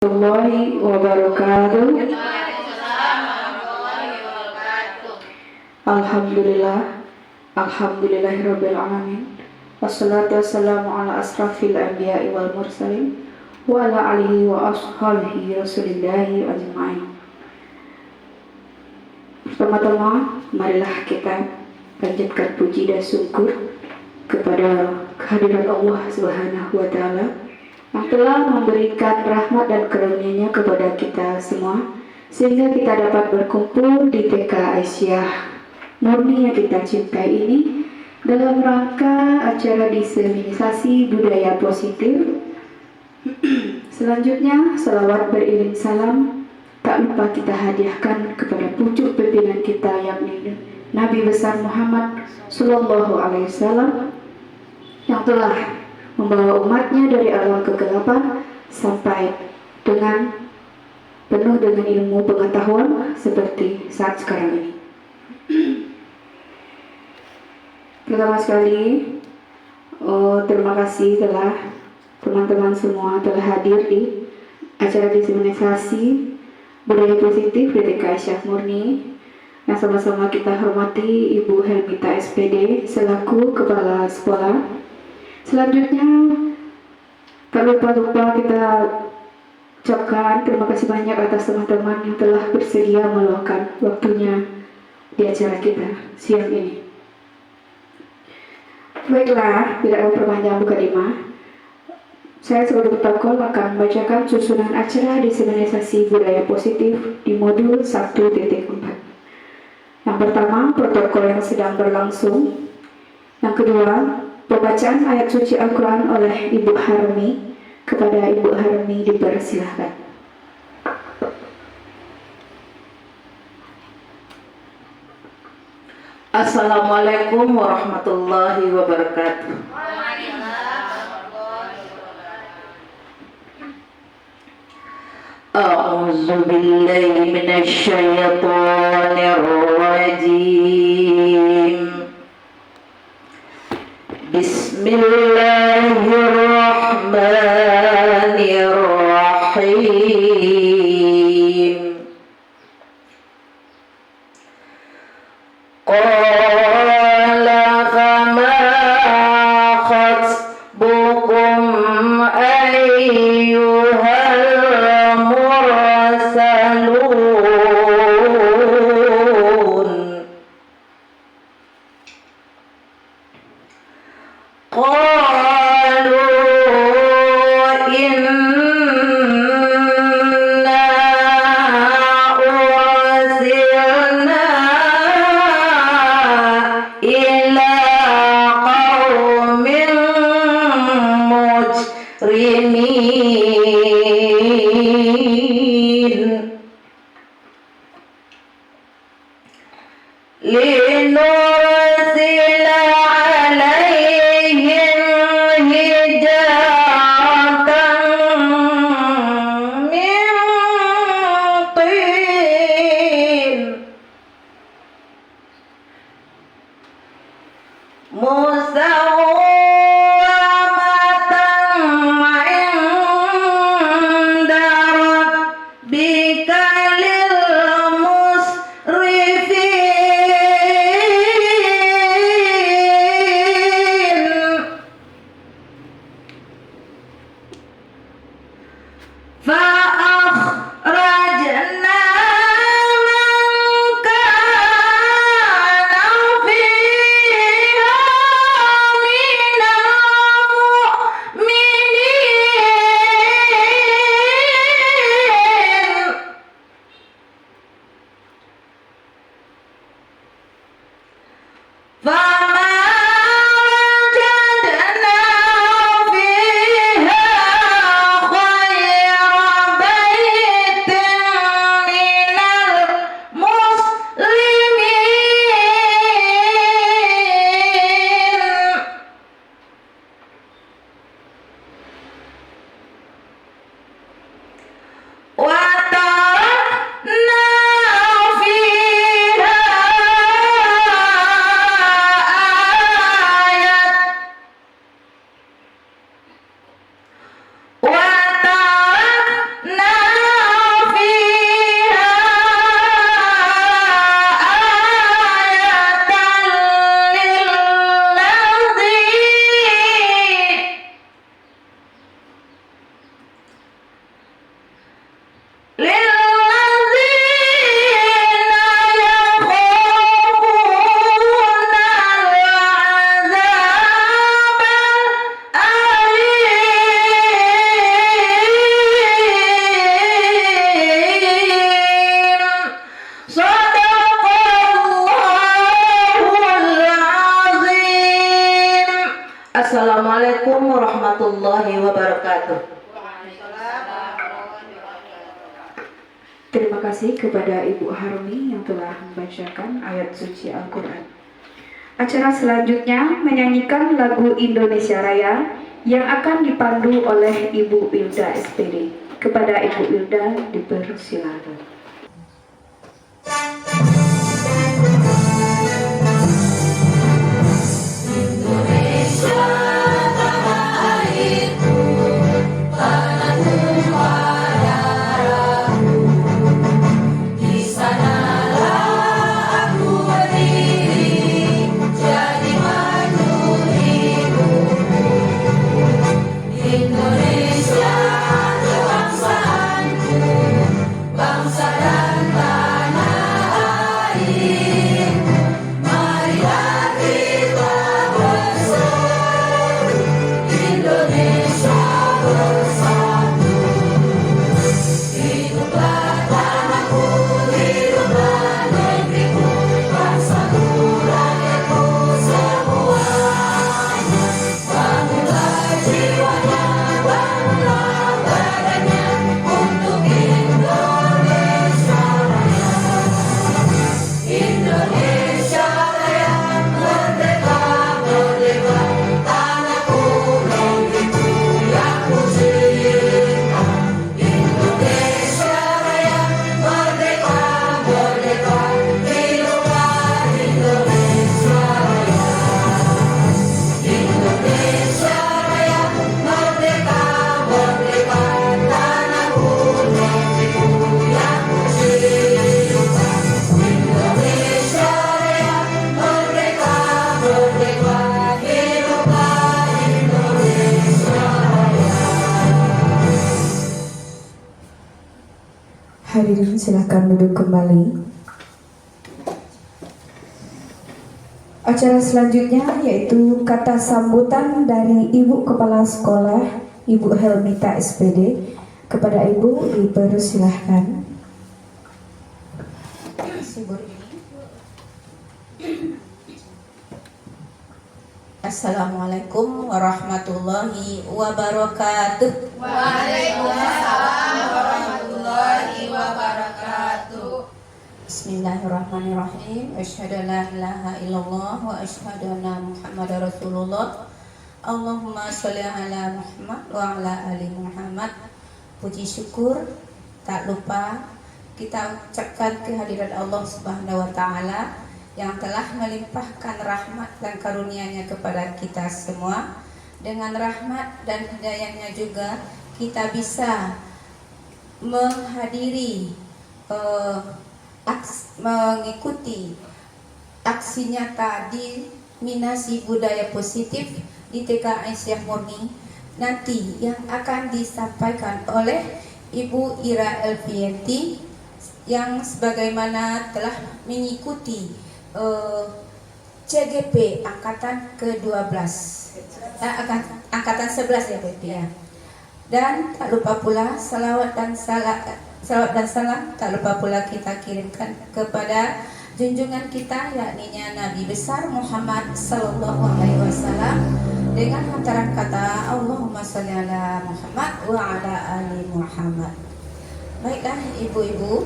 warahmatullahi wabarakatuh. Alhamdulillah, alhamdulillahirabbil alamin. Wassalatu wassalamu ala asrafil anbiya'i wal mursalin wa ala alihi wa ashabihi rasulillahi ajma'in. Pertama-tama, marilah kita panjatkan puji dan syukur kepada kehadiran Allah Subhanahu wa taala yang telah memberikan rahmat dan karunia-Nya kepada kita semua sehingga kita dapat berkumpul di TK Aisyah Murni yang kita cintai ini dalam rangka acara diseminisasi budaya positif. Selanjutnya, salawat beriring salam tak lupa kita hadiahkan kepada pucuk pimpinan kita yakni Nabi besar Muhammad Sallallahu Alaihi Wasallam yang telah membawa umatnya dari awal kegelapan sampai dengan penuh dengan ilmu pengetahuan seperti saat sekarang ini. Pertama sekali, terima kasih telah teman-teman semua telah hadir di acara diseminisasi budaya positif di TK Aisyah Murni yang sama-sama kita hormati Ibu Helmita SPD selaku Kepala Sekolah. Selanjutnya, tak lupa kita ucapkan terima kasih banyak atas teman-teman yang telah bersedia meluangkan waktunya di acara kita siang ini. Baiklah, tidak memperpanjang mukadimah, saya sebagai protokol akan membacakan susunan acara diseminisasi budaya positif di modul 1.4. Yang pertama, protokol yang sedang berlangsung. Yang kedua, pembacaan ayat suci Al-Quran oleh Ibu Harmi. Kepada Ibu Harmi dipersilahkan. Assalamualaikum warahmatullahi wabarakatuh. A'udzu billahi minasy syaithanir rajim. Bismillahirrahmanirrahim. Qala fama khatbukum ayyuhal mursalun. Qalu inna ursilna ila qaumin mujrimin linursila alaihim hijaratan min tin musawwamatan 'inda rabbika lil musrifin. فأخرجنا من كان فيها من المؤمنين فما وجدنا فيها خير بيت من المسلمين وتركنا فيها warahmatullahi wabarakatuh. Terima kasih kepada Ibu Harumi yang telah membacakan ayat suci Al-Quran. Acara selanjutnya menyanyikan lagu Indonesia Raya yang akan dipandu oleh Ibu Wilda SPD. Kepada Ibu Wilda dipersilakan. Hadirin silakan duduk kembali. Acara selanjutnya yaitu kata sambutan dari Ibu Kepala Sekolah Ibu Helmita SPD. Kepada Ibu dipersilahkan. Assalamualaikum warahmatullahi wabarakatuh. Waalaikumsalam warahmatullahi wabarakatuh. Bismillahirrahmanirrahim. Asyhadu an la ilaha illallah wa asyhadu anna Muhammadar Rasulullah. Allahumma sholli ala Muhammad wa ala ali Muhammad. Puji syukur tak lupa kita ucapkan kehadiran Allah Subhanahu wa taala yang telah melimpahkan rahmat dan karunia-Nya kepada kita semua. Dengan rahmat dan hidayah-Nya juga kita bisa menghadiri mengikuti aksi nyata diseminasi budaya positif di TK Aisyah Murni nanti yang akan disampaikan oleh Ibu Ira Elvienti yang sebagaimana telah mengikuti CGP angkatan ke-12 angkatan 11 ya Bapak ya. Dan tak lupa pula salawat dan salam tak lupa pula kita kirimkan kepada junjungan kita yakni Nabi besar Muhammad sallallahu alaihi wasallam dengan hantaran kata Allahumma sholli ala Muhammad wa ala ali Muhammad. Baiklah ibu-ibu,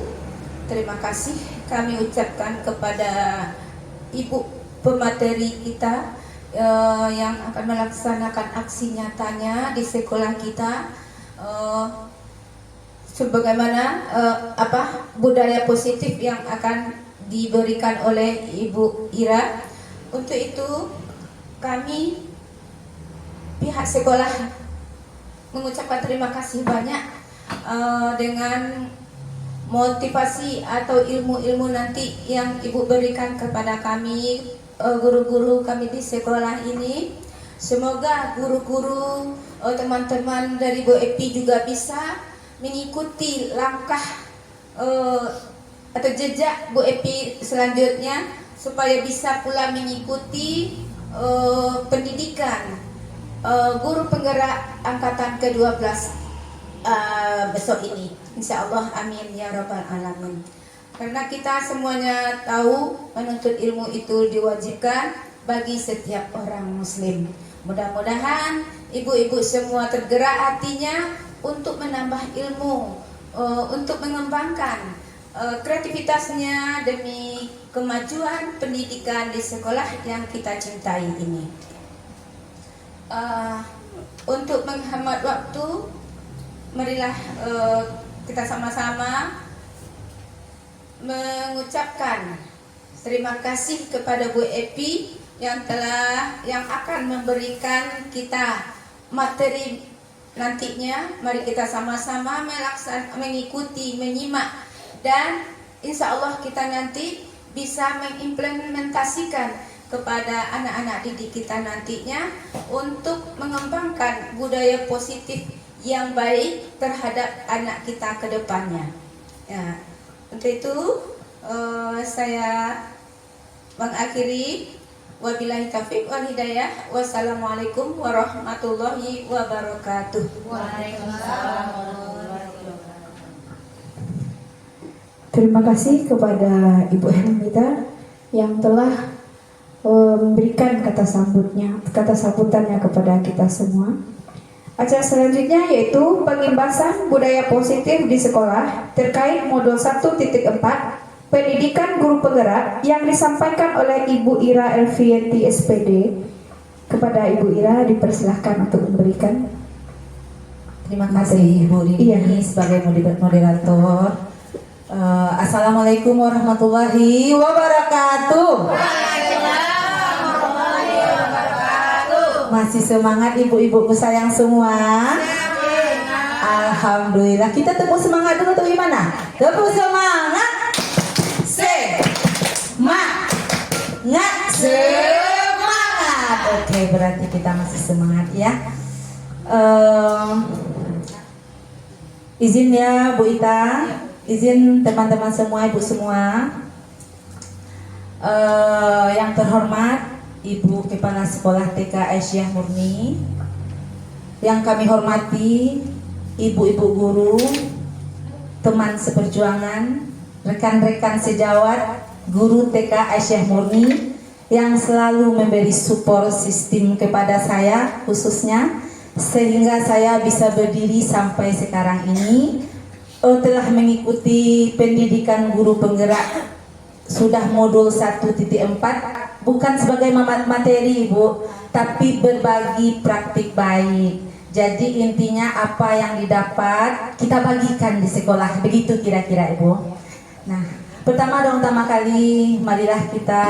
terima kasih kami ucapkan kepada ibu pemateri kita yang akan melaksanakan aksi nyatanya di sekolah kita sebagaimana budaya positif yang akan diberikan oleh Ibu Ira. Untuk itu kami pihak sekolah mengucapkan terima kasih banyak dengan motivasi atau ilmu-ilmu nanti yang Ibu berikan kepada kami guru-guru kami di sekolah ini. Semoga guru-guru teman-teman dari Bu Epi juga bisa mengikuti langkah atau jejak Bu Epi selanjutnya supaya bisa pula mengikuti pendidikan guru penggerak angkatan ke-12 besok ini. Insya Allah amin ya rabbal alamin. Karena kita semuanya tahu menuntut ilmu itu diwajibkan bagi setiap orang muslim. Mudah-mudahan ibu-ibu semua tergerak hatinya untuk menambah ilmu, untuk mengembangkan kreativitasnya demi kemajuan pendidikan di sekolah yang kita cintai ini. Untuk menghemat waktu, marilah kita sama-sama mengucapkan terima kasih kepada Bu Epi yang akan memberikan kita materi nantinya. Mari kita sama-sama mengikuti, menyimak, dan insya Allah kita nanti bisa mengimplementasikan kepada anak-anak didik kita nantinya untuk mengembangkan budaya positif yang baik terhadap anak kita ke depannya. Ya, untuk itu saya mengakhiri. Wabillahi taufiq wal hidayah. Wassalamualaikum warahmatullahi wabarakatuh. Waalaikumsalam. Terima kasih kepada Ibu Hermita yang telah memberikan kata sambutannya kepada kita semua. Acara selanjutnya yaitu pengimbasan budaya positif di sekolah terkait modul 1.4 pendidikan guru penggerak yang disampaikan oleh Ibu Ira Elvianti SPD. Kepada Ibu Ira dipersilahkan untuk memberikan. Terima kasih Bu Rini sebagai moderator. Assalamualaikum warahmatullahi wabarakatuh. Masih semangat ibu-ibu sayang semua? Alhamdulillah. Kita tepuk semangat dulu atau gimana? Tepuk semangat. Semangat. Oke, berarti kita masih semangat ya. Izin ya Bu Ita, izin teman-teman semua, ibu semua. Yang terhormat Ibu Kepala Sekolah TK Aisyah Murni, yang kami hormati ibu-ibu guru, teman seperjuangan, rekan-rekan sejawat guru TK Aisyah Murni yang selalu memberi support sistem kepada saya khususnya sehingga saya bisa berdiri sampai sekarang ini. Telah mengikuti pendidikan guru penggerak sudah modul 1.4, bukan sebagai materi Ibu, tapi berbagi praktik baik. Jadi intinya apa yang didapat kita bagikan di sekolah, begitu kira-kira Ibu. Nah, pertama kali marilah kita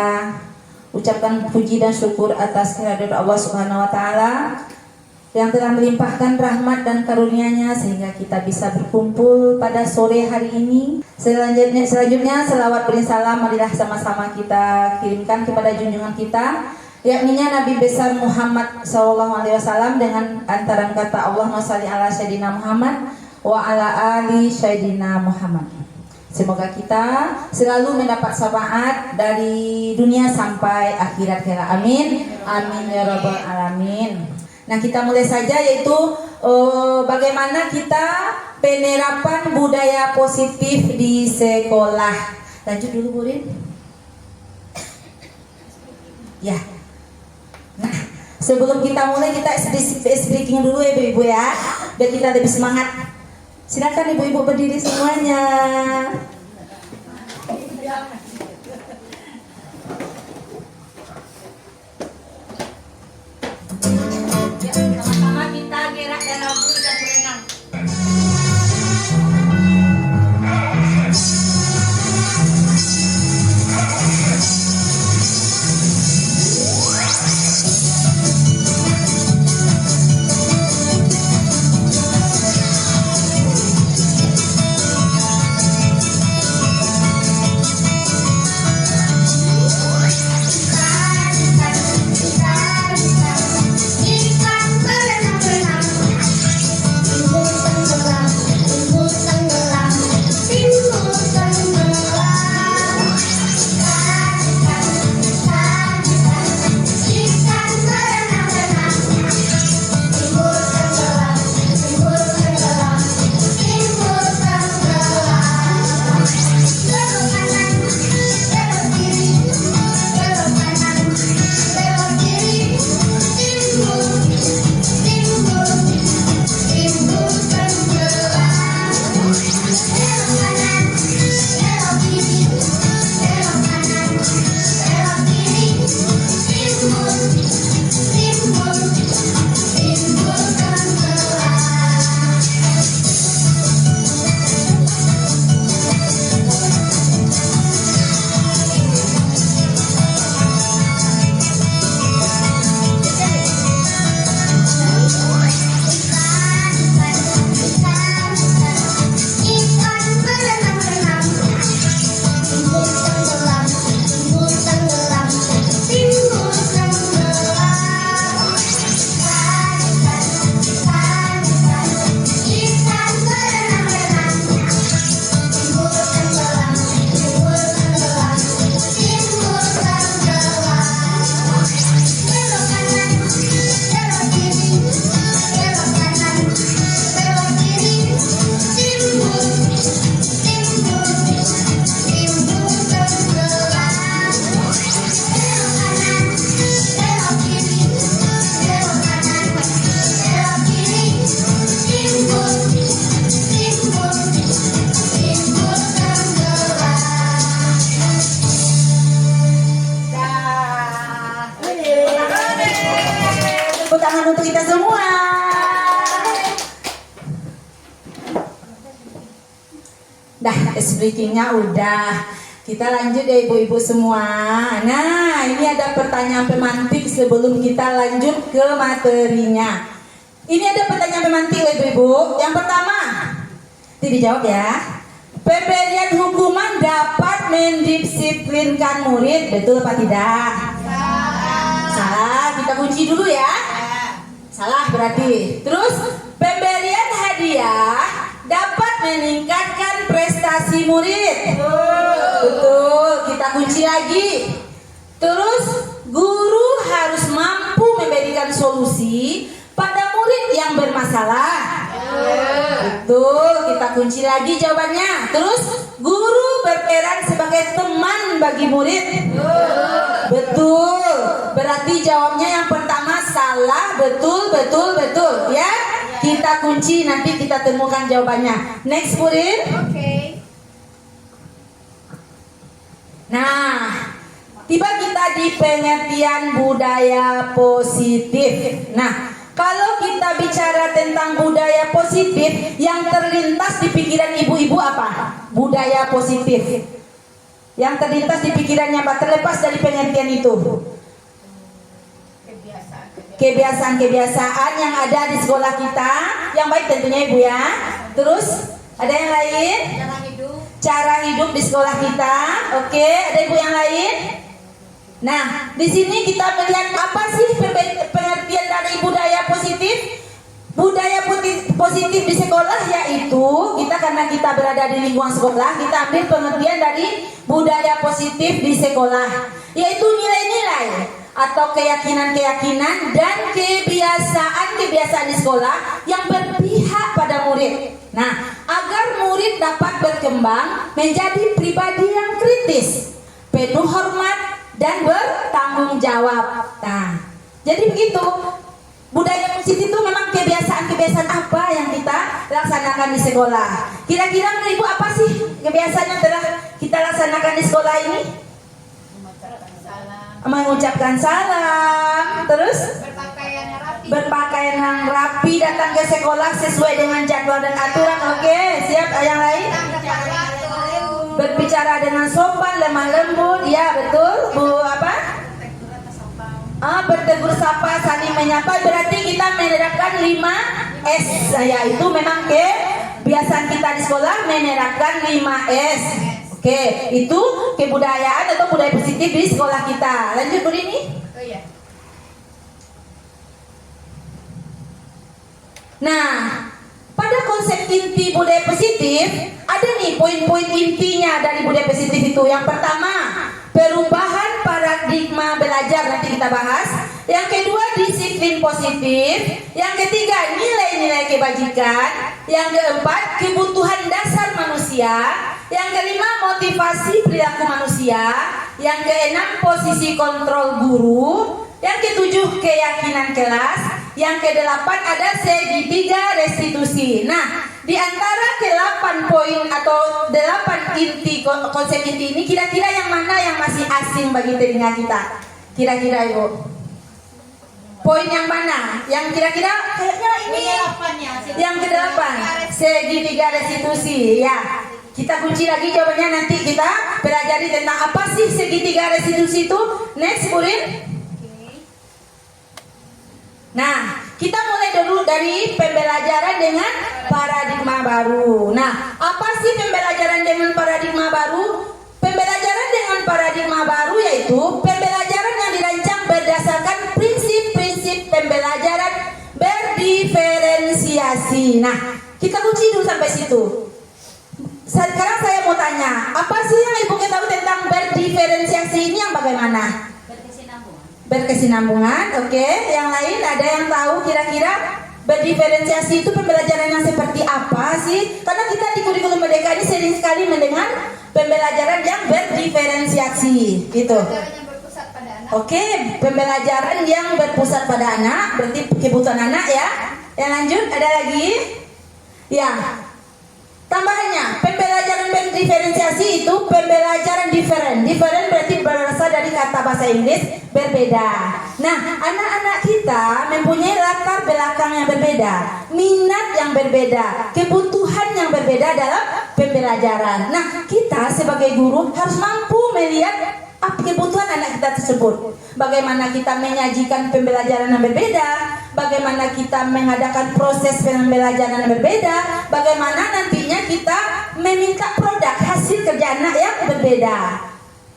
ucapkan puji dan syukur atas kehadirat Allah Subhanahu wa taala yang telah melimpahkan rahmat dan karunia-Nya sehingga kita bisa berkumpul pada sore hari ini. Selanjutnya selawat beri salam marilah sama-sama kita kirimkan kepada junjungan kita, yakni Nabi besar Muhammad SAW dengan antaran kata Allahumma shalli ala Sayyidina Muhammad wa ala ali Sayyidina Muhammad. Semoga kita selalu mendapat syafaat dari dunia sampai akhirat kelak. Amin. Amin ya rabbal alamin. Nah, kita mulai saja, yaitu bagaimana kita penerapan budaya positif di sekolah. Lanjut dulu Bu Rin. Ya. Nah, sebelum kita mulai kita speaking dulu ya Ibu ya, biar kita lebih semangat. Silakan ibu-ibu berdiri semuanya. Sama-sama kita gerak dalam bumi dan berenang. tangan untuk kita semua. Dah, speakingnya udah. Kita lanjut ya ibu-ibu semua. Nah, ini ada pertanyaan pemantik sebelum kita lanjut ke materinya. Ini ada pertanyaan pemantik ibu-ibu. Yang pertama, dijawab ya. Pemberian hukuman dapat mendisiplinkan murid, betul apa tidak? Salah. Kita kunci dulu ya. Salah berarti. Terus, pemberian hadiah dapat meningkatkan prestasi murid. Betul. Kita kunci lagi. Terus, guru harus mampu memberikan solusi pada murid yang bermasalah. Betul, kita kunci lagi jawabannya. Terus, guru berperan sebagai teman bagi murid. Betul. Berarti jawabnya yang pertama salah. Betul, betul, betul. Ya, kita kunci, nanti kita temukan jawabannya. Next, murid. Nah, tiba kita di pengertian budaya positif. Nah, kalau kita bicara tentang budaya positif, yang terlintas di pikiran ibu-ibu apa? Budaya positif. Yang terlintas di pikirannya apa? Terlepas dari pengertian itu. Kebiasaan-kebiasaan yang ada di sekolah kita, yang baik tentunya ibu ya. Terus, ada yang lain? Cara hidup di sekolah kita. Oke, ada ibu yang lain? Nah, di sini kita melihat apa sih pengertian dari budaya positif? Budaya positif di sekolah yaitu karena kita berada di lingkungan sekolah, kita ambil pengertian dari budaya positif di sekolah, yaitu nilai-nilai atau keyakinan-keyakinan dan kebiasaan-kebiasaan di sekolah yang berpihak pada murid. Nah, agar murid dapat berkembang menjadi pribadi yang kritis, penuh hormat dan bertanggung jawab. Nah, jadi begitu. Budaya positif itu memang kebiasaan-kebiasaan apa yang kita laksanakan di sekolah. Kira-kira menurut ibu apa sih kebiasaan yang telah kita laksanakan di sekolah ini? Mengucapkan salam. Terus? Berpakaian yang rapi, datang ke sekolah sesuai dengan jadwal dan aturan. Oke, siap. Yang lain? Berbicara dengan sopan, lemah lembut. Ya, betul. Bu apa? Bertegur sapa, saling menyapa. Berarti kita menerapkan 5S. Yaitu memang kebiasaan kita di sekolah menerapkan 5S. Oke, itu kebudayaan atau budaya positif di sekolah kita. Lanjut Bu Rini. Nah, pada konsep inti budaya positif, ada nih poin-poin intinya dari budaya positif itu. Yang pertama, perubahan paradigma belajar, nanti kita bahas. Yang kedua, disiplin positif. Yang ketiga, nilai-nilai kebajikan. Yang keempat, kebutuhan dasar manusia. Yang kelima, motivasi perilaku manusia. Yang keenam, posisi kontrol guru. Yang ketujuh, keyakinan kelas. Yang kedelapan, ada segitiga restitusi. Nah, di antara 8 poin atau 8 inti konsep inti ini, kira-kira yang mana yang masih asing bagi telinga kita? Kira-kira ibu? Poin yang mana? Yang kira-kira kayaknya ini yang ke-8, segitiga restitusi. Ya, kita kunci lagi jawabannya, nanti kita pelajari tentang apa sih segitiga restitusi itu. Next, Burin. Nah, kita mulai dulu dari pembelajaran dengan paradigma baru. Nah, apa sih pembelajaran dengan paradigma baru? Pembelajaran dengan paradigma baru yaitu pembelajaran yang dirancang berdasarkan prinsip-prinsip pembelajaran berdiferensiasi. Nah, kita kunci dulu sampai situ. Sekarang saya mau tanya, apa sih yang ibu ketahui tentang berdiferensiasi ini yang bagaimana? Berkesinambungan, oke. Yang lain ada yang tahu kira-kira berdiferensiasi itu pembelajaran yang seperti apa sih? Karena kita di kurikulum Merdeka ini sering sekali mendengar pembelajaran yang berdiferensiasi, gitu. Oke, pembelajaran yang berpusat pada anak, berarti kebutuhan anak ya. Yang lanjut ada lagi? Ya. Tambahannya, pembelajaran berdiferensiasi itu pembelajaran diferen. Diferen berarti berasal dari kata bahasa Inggris berbeda. Nah, anak-anak kita mempunyai latar belakang yang berbeda, minat yang berbeda, kebutuhan yang berbeda dalam pembelajaran. Nah, kita sebagai guru harus mampu melihat apa kebutuhan anak kita tersebut. Bagaimana kita menyajikan pembelajaran yang berbeda, bagaimana kita mengadakan proses pembelajaran yang berbeda, bagaimana nantinya kita meminta produk hasil kerja anak yang berbeda.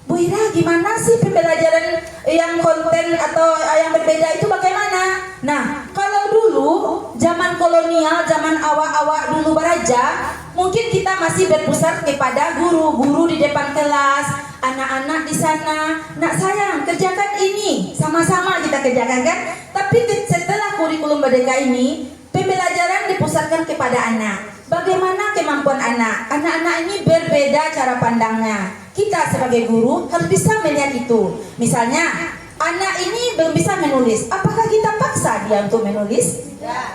Bu Ira, gimana sih pembelajaran yang konten atau yang berbeda itu bagaimana? Nah, kalau dulu zaman kolonial, zaman awak-awak dulu beraja, mungkin kita masih berpusat kepada guru-guru di depan kelas, anak-anak di sana. Nak sayang, kerjakan ini, sama-sama kita kerjakan kan? Tapi setelah kurikulum Merdeka ini, pembelajaran dipusatkan kepada anak. Bagaimana kemampuan anak? Anak-anak ini berbeda cara pandangnya. Kita sebagai guru harus bisa melihat itu. Misalnya, anak ini belum bisa menulis. Apakah kita paksa dia untuk menulis? Tidak.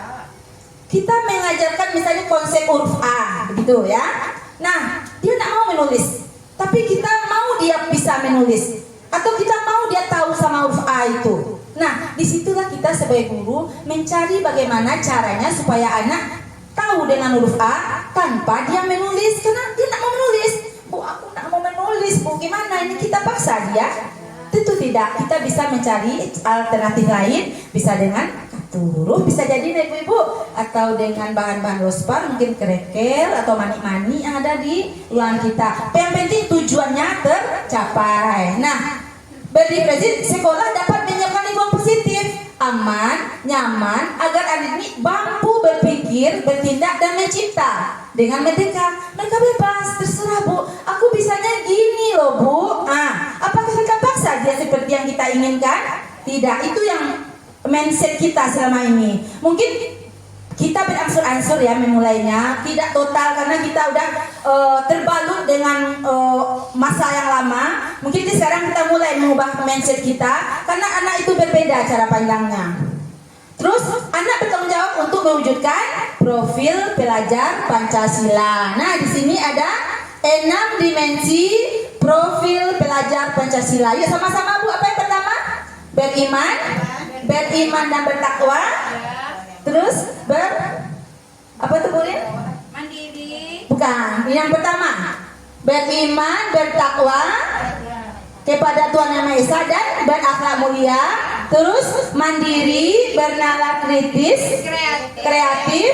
Kita mengajarkan misalnya konsep huruf A, begitu ya. Nah, dia tidak mau menulis. Tapi kita mau dia bisa menulis. Atau kita mau dia tahu sama huruf A itu. Nah, disitulah kita sebagai guru mencari bagaimana caranya supaya anak tahu dengan huruf A tanpa dia menulis. Karena dia tidak mau menulis. Bu, aku tidak mau menulis. Bu, gimana ini kita paksa dia? Tentu tidak. Kita bisa mencari alternatif lain. Bisa dengan kartu huruf, bisa jadi ibu-ibu, atau dengan bahan-bahan rospar, mungkin krekel atau manik-manik yang ada di ruangan kita. Yang penting tujuannya tercapai. Nah, berdikreasi sekolah dapat menyiapkan lingkungan positif, aman, nyaman, agar anak ini mampu berpikir, bertindak, dan mencipta. Dengan merdeka, mereka bebas, terserah Bu, aku bisanya gini loh Bu. Apakah kita paksa dia seperti yang kita inginkan? Tidak, itu yang mindset kita selama ini. Mungkin kita berangsur-angsur ya memulainya, tidak total karena kita udah terbalut dengan masa yang lama. Mungkin sekarang kita mulai mengubah mindset kita karena anak itu berbeda cara pandangnya. Terus anak bertanggung jawab untuk mewujudkan profil pelajar Pancasila. Nah, di sini ada 6 dimensi profil pelajar Pancasila. Yuk sama-sama Bu, apa yang pertama? Beriman dan bertakwa. Terus apa tuh Bu Rin? Mandiri. Bukan, yang pertama beriman, bertakwa kepada Tuhan Yang Maha Esa dan berakhlak mulia. Terus mandiri, bernalar kritis, kreatif,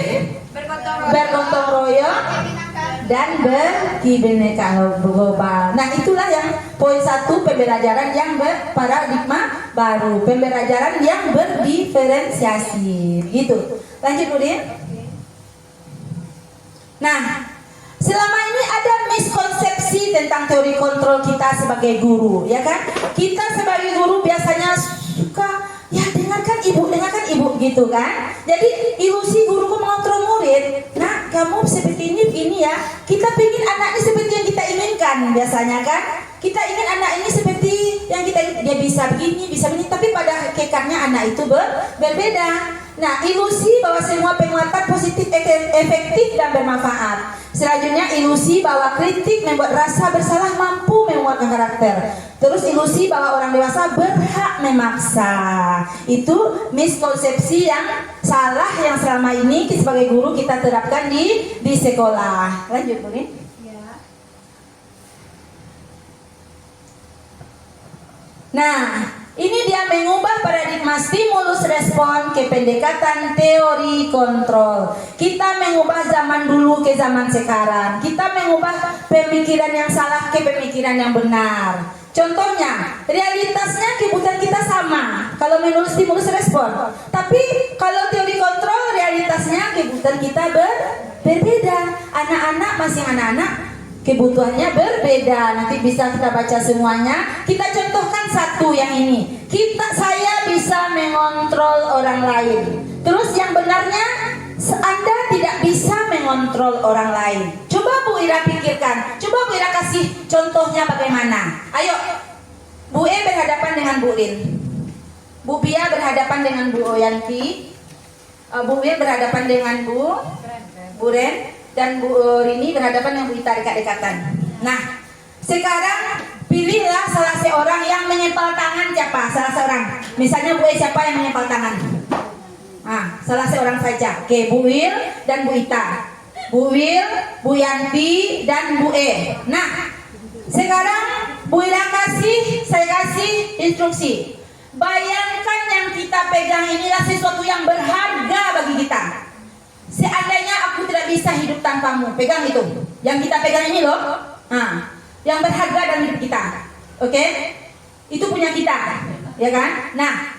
bergotong royong, dan berkibineka global. Nah, itulah yang poin 1 pembelajaran yang berparadigma baru, pembelajaran yang berdiferensiasi. Gitu. Lanjut Bu Din. Nah, selama ini ada miskonsepsi tentang teori kontrol kita sebagai guru, ya kan? Kita sebagai guru biasanya suka ya dengarkan ibu gitu kan. Jadi ilusi guru mengontrol murid. Nah, kamu seperti ini ya. Kita ingin anak ini seperti yang kita inginkan biasanya kan. Kita ingin anak ini seperti yang kita, dia bisa begini, bisa begini, tapi pada hakikatnya anak itu berbeda. Nah, ilusi bahwa semua penguatan positif efektif dan bermanfaat. Selanjutnya ilusi bahwa kritik membuat rasa bersalah mampu menguatkan karakter. Terus ilusi bahwa orang dewasa berhak memaksa. Itu miskonsepsi yang salah yang selama ini sebagai guru kita terapkan di sekolah. Lanjut Bu Rin. Nah, ini dia mengubah paradigma stimulus respon ke pendekatan teori kontrol. Kita mengubah zaman dulu ke zaman sekarang. Kita mengubah pemikiran yang salah ke pemikiran yang benar. Contohnya, realitasnya kebutuhan kita sama kalau menurut stimulus respon. Tapi kalau teori kontrol realitasnya kebutuhan kita berbeda. Anak-anak masih anak-anak, kebutuhannya berbeda. Nanti bisa kita baca semuanya. Kita contohkan satu yang ini. Saya bisa mengontrol orang lain. Terus yang benarnya Anda tidak bisa mengontrol orang lain. Coba Bu Ira pikirkan. Coba Bu Ira kasih contohnya bagaimana. Ayo, Bu E berhadapan dengan Bu Rin, Bu Bia berhadapan dengan Bu Oyanti, Bu E berhadapan dengan Bu Ren, dan Bu Rini berhadapan dengan Bu Ita dekat-dekatan. Nah, sekarang Pilihlah salah seorang yang menyempal tangan. Siapa? Salah seorang. Misalnya Bu E, siapa yang menyempal tangan? Salah seorang saja. Oke, Bu Wil dan Bu Ita. Bu Wil, Bu Yanti, dan Bu E. Nah, sekarang Bu Ila saya kasih instruksi. Bayangkan yang kita pegang inilah sesuatu yang berharga bagi kita. Seandainya aku tidak bisa hidup tanpamu, pegang itu. Yang kita pegang ini loh. Yang berharga dalam hidup kita. Oke? Itu punya kita. Ya kan? Nah,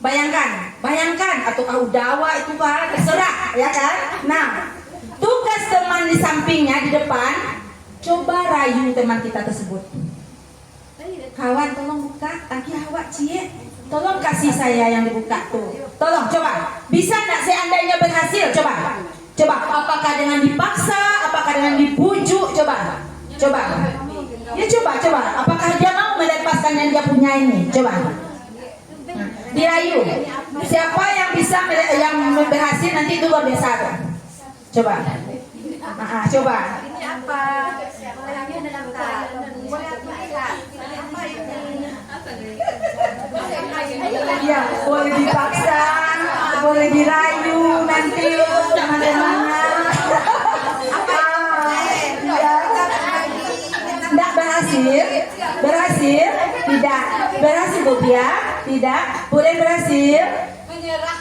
bayangkan atau kau dawa itu kan terserah, ya kan? Nah, tugas teman di sampingnya di depan, coba rayu teman kita tersebut. Kawan, tolong buka tangki awak, cie. Tolong kasih saya yang dibuka tuh. Tolong, coba. Bisa nggak seandainya berhasil? Coba. Apakah dengan dipaksa? Apakah dengan dibujuk? Coba. Ya coba. Apakah dia mau melepaskan yang dia punya ini? Coba. Dirayu. Siapa yang bisa yang berhasil nanti itu luar biasa. Coba. Coba. Ini apa? Boleh aku menangkap? Boleh aku lihat? Apa ini? Ya, boleh dipaksa, boleh dirayu nanti teman-temannya. Tidak berhasil, tidak berhasil Bu Pia, tidak boleh berhasil.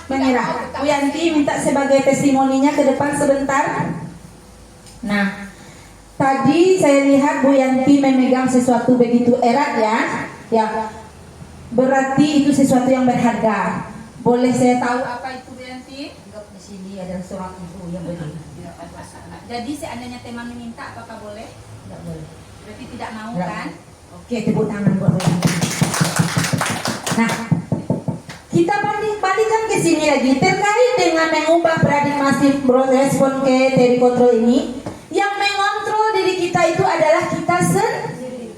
Menyerah. Bu Yanti minta sebagai testimoninya ke depan sebentar. Nah, tadi saya lihat Bu Yanti memegang sesuatu begitu erat ya. Berarti itu sesuatu yang berharga. Boleh saya tahu apa itu Bu Yanti? Di sini ada surat ibu yang begini. Jadi seandainya teman meminta, apakah boleh? Tidak boleh. Berarti tidak mau kan? Oke, tepuk tangan buat Bu Yanti. Nah, kita balikan ke sini lagi terkait dengan mengubah paradigma respon ke teori kontrol ini. Yang mengontrol diri kita itu adalah kita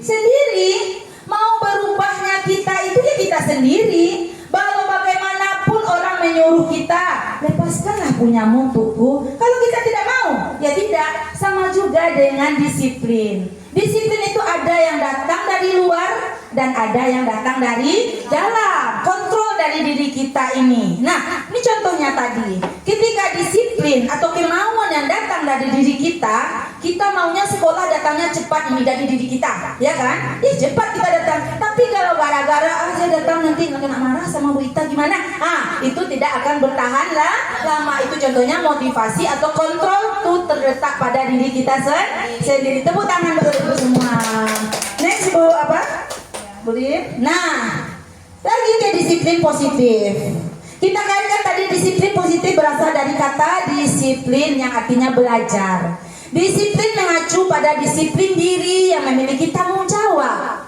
sendiri. Mau berubahnya kita itu ya kita sendiri. Walau bagaimanapun orang menyuruh kita, lepaskanlah punyamu untukku. Kalau kita tidak mau, ya tidak. Sama juga dengan disiplin. Disiplin itu ada yang datang dari luar dan ada yang datang dari dalam. Kontrol dari diri kita ini. Nah, ini contohnya tadi. Ketika disiplin atau kemauan yang datang dari diri kita maunya sekolah datangnya cepat ini dari diri kita, ya kan? Cepat kita datang. Tapi kalau gara-gara saya datang nanti kena marah sama Bu Ita gimana? Itu tidak akan bertahan lama. Itu contohnya motivasi atau kontrol itu terletak pada diri kita sendiri. Tepuk tangan buat ibu semua. Next Bu apa? Boleh? Nah, lagi ke disiplin positif. Kita kaitkan tadi disiplin positif berasal dari kata disiplin yang artinya belajar. Disiplin mengacu pada disiplin diri yang memiliki tanggung jawab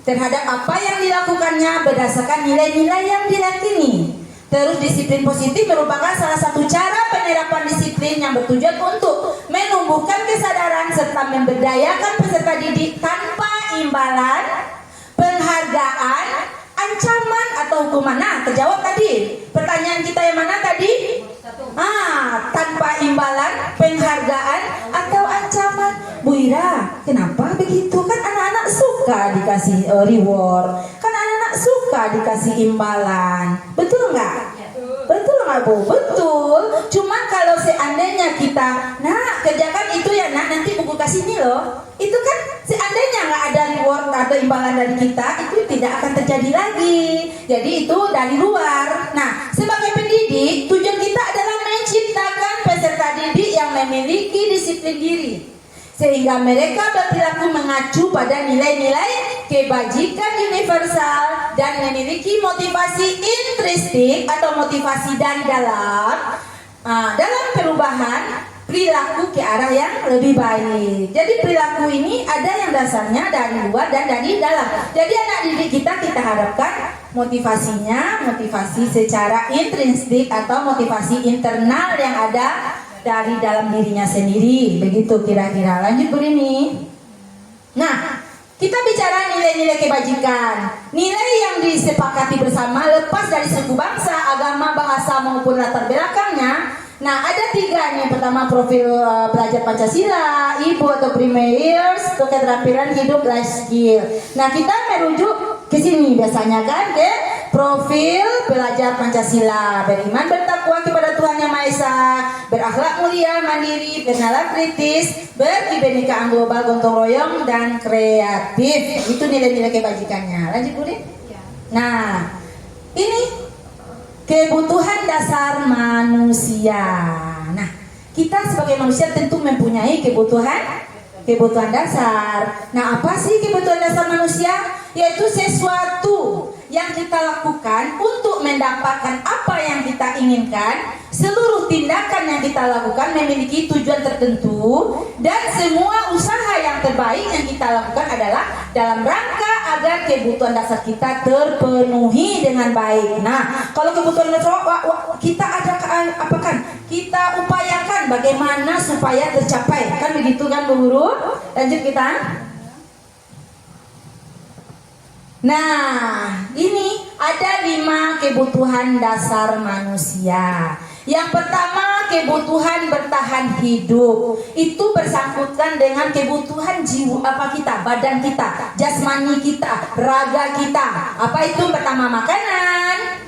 terhadap apa yang dilakukannya berdasarkan nilai-nilai yang diyakini. Terus disiplin positif merupakan salah satu cara penerapan disiplin yang bertujuan untuk menumbuhkan kesadaran serta memberdayakan peserta didik tanpa imbalan, penghargaan, ancaman atau hukuman. Nah, terjawab tadi. Pertanyaan kita yang mana tadi? Tanpa imbalan, penghargaan atau ancaman. Bu Ira, kenapa begitu? Kan anak-anak suka dikasih reward. Kan anak-anak suka dikasih imbalan. Betul nggak? Betul nggak Bu? Betul. Cuma kalau seandainya kita, kerjakan itu ya nanti buku kasih ini loh. Itu kan seandainya nggak ada reward atau imbalan dari kita, itu tidak akan terjadi lagi. Jadi itu dari luar. Nah, sebagai pendidik, tujuan kita adalah menciptakan peserta didik yang memiliki disiplin diri, sehingga mereka berperilaku mengacu pada nilai-nilai kebajikan universal dan memiliki motivasi intrinsik atau motivasi dari dalam perubahan perilaku ke arah yang lebih baik. Jadi perilaku ini ada yang dasarnya dari luar dan dari dalam. Jadi anak didik kita harapkan motivasinya motivasi secara intrinsik atau motivasi internal yang ada dari dalam dirinya sendiri. Begitu kira-kira. Lanjut Bu Rini. Nah, kita bicara nilai-nilai kebajikan. Nilai yang disepakati bersama lepas dari suku bangsa, agama, bahasa maupun latar belakangnya. Nah, ada 3 nih. Pertama profil belajar Pancasila, ibu atau primaires, untuk keterampilan hidup life skill. Nah, kita merujuk ke sini biasanya kan, ke profil belajar Pancasila, beriman bertakwa kepada Tuhan Yang Maha Esa, berakhlak mulia, mandiri, bernalar kritis, berkebinekaan global, gotong royong, dan kreatif. Itu nilai-nilai kebajikannya. Lanjut, Bu. Nah, ini kebutuhan dasar manusia. Nah, kita sebagai manusia tentu mempunyai kebutuhan dasar. Nah, apa sih kebutuhan dasar manusia? Yaitu sesuatu yang kita lakukan untuk mendapatkan apa yang kita inginkan. Seluruh tindakan yang kita lakukan memiliki tujuan tertentu, dan semua usaha yang terbaik yang kita lakukan adalah dalam rangka agar kebutuhan dasar kita terpenuhi dengan baik. Nah, kalau kebutuhan dasar kita ada apa kan? Kita upayakan bagaimana supaya tercapai. Kan begitu kan, Bu Guru? Lanjut kita. Nah, ini ada 5 kebutuhan dasar manusia. Yang pertama, kebutuhan bertahan hidup. Itu bersangkutan dengan kebutuhan jiwa kita, badan kita, jasmani kita, raga kita. Apa itu? Pertama, makanan,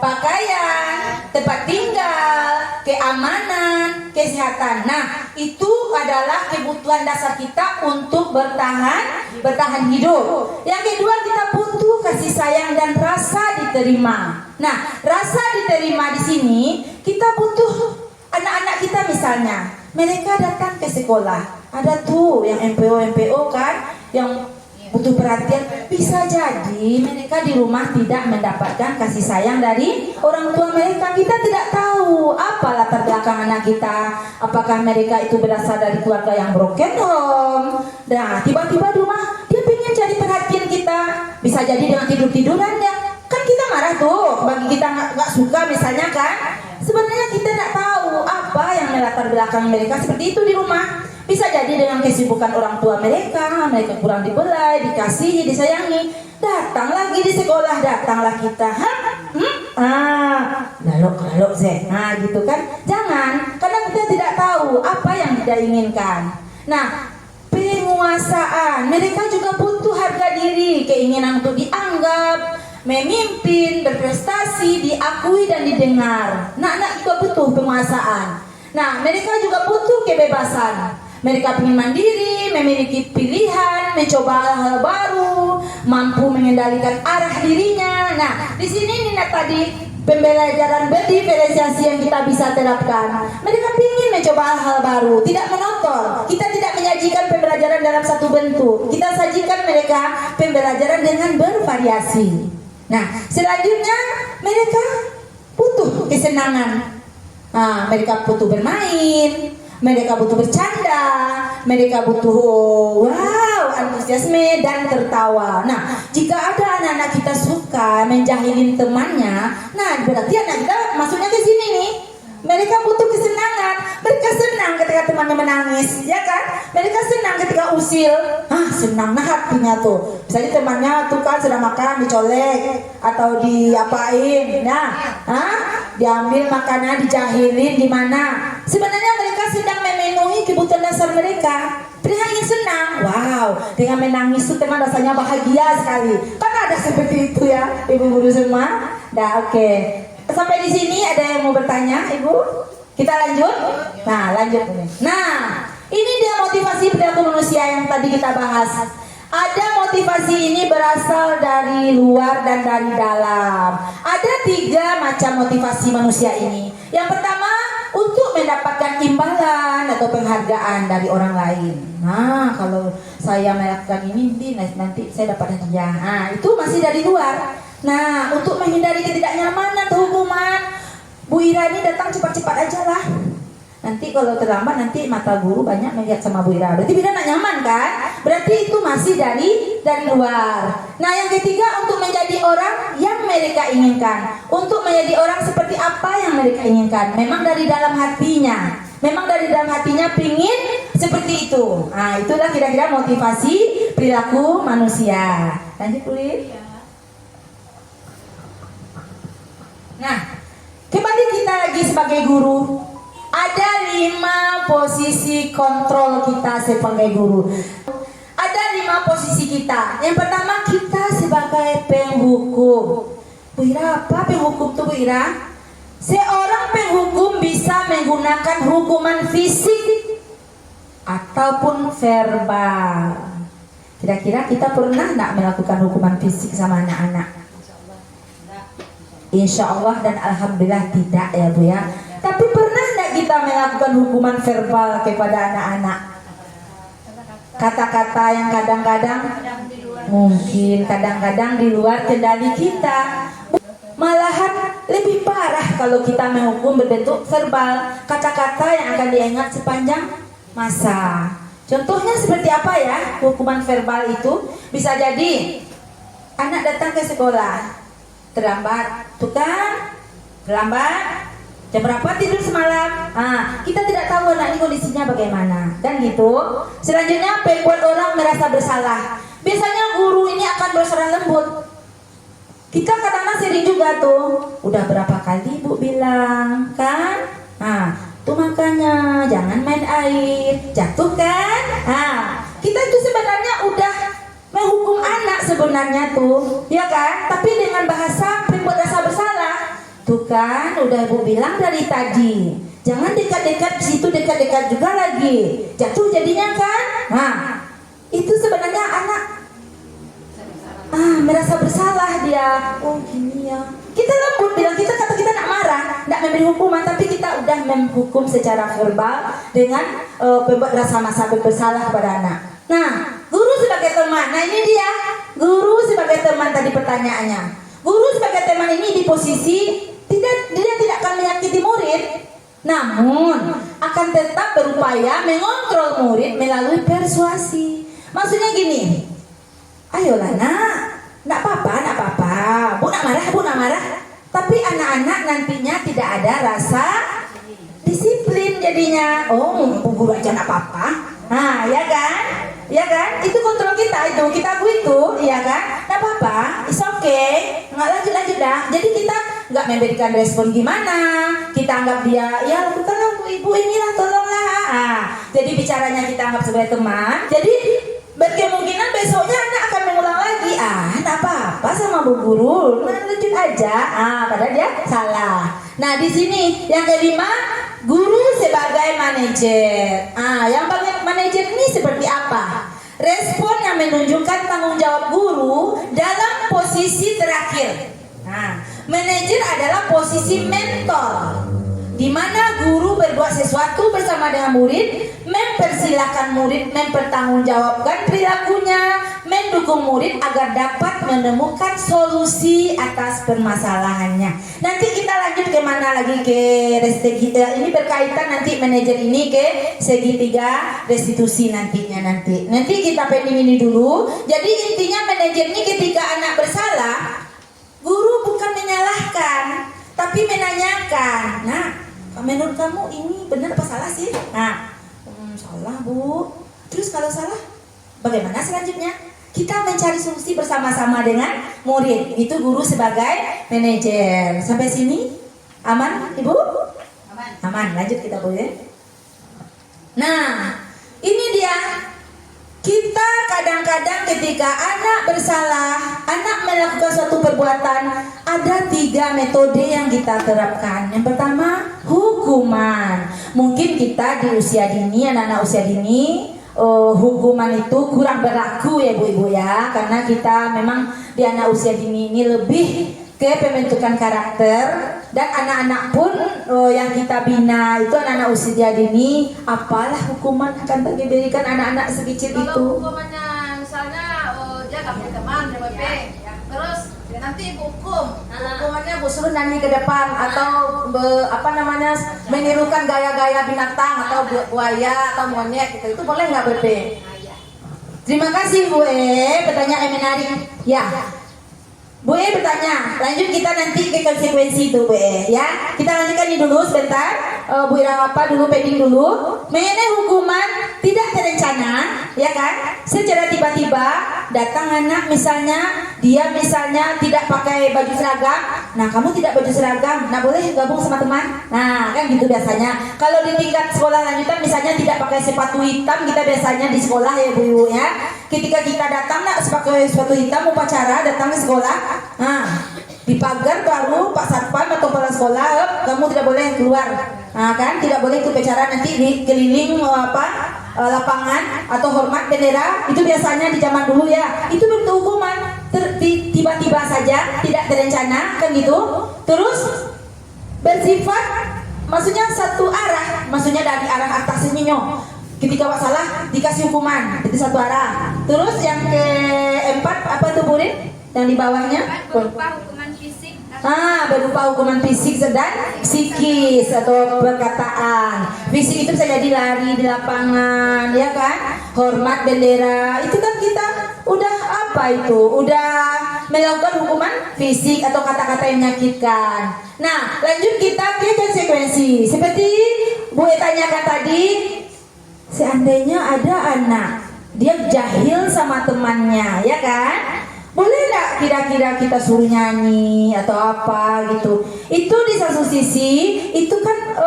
pakaian, tempat tinggal, keamanan, kesehatan. Nah, itu adalah kebutuhan dasar kita untuk bertahan hidup. Yang kedua, kita butuh kasih sayang dan rasa diterima. Nah, rasa diterima di sini kita butuh anak-anak kita misalnya. Mereka datang ke sekolah. Ada tuh yang MPO kan, yang butuh perhatian. Bisa jadi mereka di rumah tidak mendapatkan kasih sayang dari orang tua mereka. Kita tidak tahu apa latar belakang anak kita. Apakah mereka itu berasal dari keluarga yang broken home. Nah, tiba-tiba di rumah dia pengen cari perhatian kita. Bisa jadi dengan tidur-tiduran ya. Kan kita marah tuh, bagi kita nggak suka misalnya kan. Sebenarnya kita tidak tahu apa yang melatar belakang mereka seperti itu di rumah. Bisa jadi dengan kesibukan orang tua mereka kurang dibelai, dikasihi, disayangi. Datang lagi di sekolah, datanglah kita. Lalu Zeh. Nah, gitu kan. Jangan, karena kita tidak tahu apa yang kita inginkan. Nah, penguasaan. Mereka juga butuh harga diri, keinginan untuk dianggap, memimpin, berprestasi, diakui dan didengar. Nah, anak juga butuh penguasaan. Nah, mereka juga butuh kebebasan. Mereka ingin mandiri, memiliki pilihan, mencoba hal baru, mampu mengendalikan arah dirinya. Nah, di sini Nina tadi pembelajaran berdiferensiasi yang kita bisa terapkan. Mereka ingin mencoba hal baru, tidak monoton. Kita tidak menyajikan pembelajaran dalam satu bentuk. Kita sajikan mereka pembelajaran dengan bervariasi. Nah, selanjutnya mereka butuh kesenangan. Nah, mereka butuh bermain, mereka butuh bercanda, mereka butuh antusiasme dan tertawa. Nah, jika ada anak-anak kita suka menjahilin temannya, nah berarti anak kita masuknya ke sini nih. Mereka butuh kesenangan. Mereka senang ketika temannya menangis, ya kan? Mereka senang ketika usil. Senang nah hatinya tuh. Misalnya temannya tuh kan sedang makan dicolek atau diapain. Nah, diambil makanan, dijahilin di mana? Sebenarnya mereka sedang memenuhi kebutuhan dasar mereka. Mereka ingin senang. Dengan menangis itu teman rasanya bahagia sekali. Kan ada seperti itu ya, ibu guru semua. Nah, oke. Sampai di sini ada yang mau bertanya, Ibu? Kita lanjut? Nah, lanjut. Nah, ini dia motivasi perilaku manusia yang tadi kita bahas. Ada motivasi ini berasal dari luar dan dari dalam. Ada 3 macam motivasi manusia ini. Yang pertama, untuk mendapatkan imbalan atau penghargaan dari orang lain. Nah, kalau saya melakukan ini nanti saya dapat hadiah. Nah, itu masih dari luar. Nah, untuk menghindari ketidaknyamanan atau hukuman, Bu Ira ini datang cepat-cepat aja lah. Nanti kalau terlambat nanti mata guru banyak melihat sama Bu Ira. Berarti Bida nak nyaman kan? Berarti itu masih dari luar. Nah, yang ketiga, untuk menjadi orang yang mereka inginkan. Untuk menjadi orang seperti apa yang mereka inginkan. Memang dari dalam hatinya. Memang dari dalam hatinya pingin seperti itu. Nah, itulah kira-kira motivasi perilaku manusia. Lanjut, Bu Ira. Nah, kembali kita lagi sebagai guru. 5 posisi kontrol kita sebagai guru. Ada 5 posisi kita. Yang pertama, kita sebagai penghukum. Bu Ira, apa penghukum tuh Bu Ira? Seorang penghukum bisa menggunakan hukuman fisik ataupun verbal. Kira-kira kita pernah nggak melakukan hukuman fisik sama anak-anak? Insya Allah dan Alhamdulillah tidak ya Bu ya. Tapi pernah nggak kita melakukan hukuman verbal kepada anak-anak? Kata-kata yang kadang-kadang mungkin kadang-kadang di luar kendali kita. Malahan lebih parah kalau kita menghukum berbentuk verbal, kata-kata yang akan diingat sepanjang masa. Contohnya seperti apa ya hukuman verbal itu? Bisa jadi anak datang ke sekolah terlambat, tuh kan? Terlambat. Jam berapa tidur semalam? Kita tidak tahu anak ini kondisinya bagaimana, dan gitu. Selanjutnya membuat orang merasa bersalah. Biasanya guru ini akan bersuara lembut. Kita kadang-kadang sering juga tuh. Udah berapa kali Bu bilang, kan? Tuh makanya jangan main air, jatuh kan? Kita itu sebenarnya udah menghukum anak sebenarnya tuh, ya kan? Tapi dengan bahasa membuat rasa bersalah. Tuh kan, udah Bu bilang dari tadi. Jangan dekat-dekat situ, dekat-dekat juga lagi. Jatuh jadinya kan? Itu sebenarnya anak merasa bersalah dia. Oh gini ya. Kita lembut bilang, kita kata kita nak marah, nak memberi hukuman, tapi kita udah menghukum secara verbal dengan membuat rasa masa bersalah kepada anak. Nah, guru sebagai teman. Nah ini dia, guru sebagai teman tadi pertanyaannya. Guru sebagai teman ini di posisi dia tidak akan menyakiti murid, namun akan tetap berupaya mengontrol murid melalui persuasi. Maksudnya gini, ayolah nak, nak apa-apa, bu nak marah. Tapi anak-anak nantinya tidak ada rasa disiplin jadinya. Oh, bu guru aja nak apa-apa. Ya kan? Itu kontrol kita itu, kita akui itu, ya kan? Nggak apa-apa, it's okay, nggak lanjut dah. Jadi kita nggak memberikan respon gimana, kita anggap dia, ya lakukanlah bu ibu inilah, tolonglah. Jadi bicaranya kita anggap sebagai teman. Jadi berkemungkinan besoknya anak akan mengulang lagi, nggak apa-apa sama bu guru, lanjut aja. Padahal dia salah. Nah di sini yang kelima, guru sebagai manajer. Yang manajer ini seperti apa? Respon yang menunjukkan tanggung jawab guru dalam posisi terakhir. Manajer adalah posisi mentor, di mana guru berbuat sesuatu bersama dengan murid, mempersilahkan murid mempertanggungjawabkan perilakunya, mendukung murid agar dapat menemukan solusi atas permasalahannya. Nanti kita lanjut ke mana lagi, ke ini berkaitan nanti manajer ini ke segitiga restitusi nantinya nanti. Nanti kita pending ini dulu. Jadi intinya manajer ini ketika anak bersalah, guru bukan menyalahkan, tapi menanyakan. Nah, menurut kamu ini benar apa salah sih? Salah bu. Terus kalau salah, bagaimana selanjutnya? Kita mencari solusi bersama-sama dengan murid. Itu guru sebagai manajer. Sampai sini aman, ibu? Aman. Lanjut kita bu ya. Nah, ini dia. Kita kadang-kadang ketika anak bersalah, anak melakukan suatu perbuatan, ada 3 metode yang kita terapkan. Yang pertama, hukuman. Mungkin kita di usia dini, anak-anak usia dini, hukuman itu kurang berlaku ya bu-ibu ya, karena kita memang di anak usia dini ini lebih ke pembentukan karakter, dan anak-anak pun yang kita bina itu anak-anak usia dini. Apalah hukuman akan diberikan anak-anak sekecil itu? Kalau hukumannya misalnya dia gak punya teman, terus nanti ibu hukum, hukumannya bu suruh nyanyi ke depan atau menirukan gaya-gaya binatang atau buaya atau monyet gitu, itu boleh nggak Bebe? Terima kasih Bu pertanyaan yang menarik. Ya, Bu E bertanya, lanjut kita nanti ke konsekuensi itu Bu E ya. Kita lanjutkan ini dulu sebentar. Bu Ira apa dulu, pending dulu. Mengenai hukuman tidak terencana, ya kan? Secara tiba-tiba datang anak misalnya, dia misalnya tidak pakai baju seragam. Nah, kamu tidak baju seragam, nah boleh gabung sama teman. Nah, kan gitu biasanya. Kalau di tingkat sekolah lanjutan misalnya tidak pakai sepatu hitam, kita biasanya di sekolah ya Bu Ibu ya. Ketika kita datang nak pakai sepatu hitam upacara datang ke sekolah, nah di pagar baru Pak Satpam atau kepala sekolah, kamu tidak boleh keluar. Nah kan tidak boleh ikut bicara nanti di keliling lapangan atau hormat bendera. Itu biasanya di zaman dulu ya. Itu bentuk hukuman tiba-tiba saja, tidak terencana kan gitu. Terus bersifat maksudnya satu arah, maksudnya dari arah atas ini nyo. Ketika Wak salah dikasih hukuman, itu satu arah. Terus yang keempat apa tuh Bu Rin? Yang di bawahnya? Berupa hukuman fisik. Berupa hukuman fisik dan psikis atau perkataan. Fisik itu bisa jadi lari di lapangan, ya kan? Hormat bendera, itu kan kita udah apa itu? Udah melakukan hukuman fisik atau kata-kata yang menyakitkan. Nah, lanjut kita ke konsekuensi. Seperti Bu E tanyakan tadi, seandainya ada anak dia jahil sama temannya, ya kan? Boleh nggak kira-kira kita suruh nyanyi atau apa gitu? Itu di satu sisi itu kan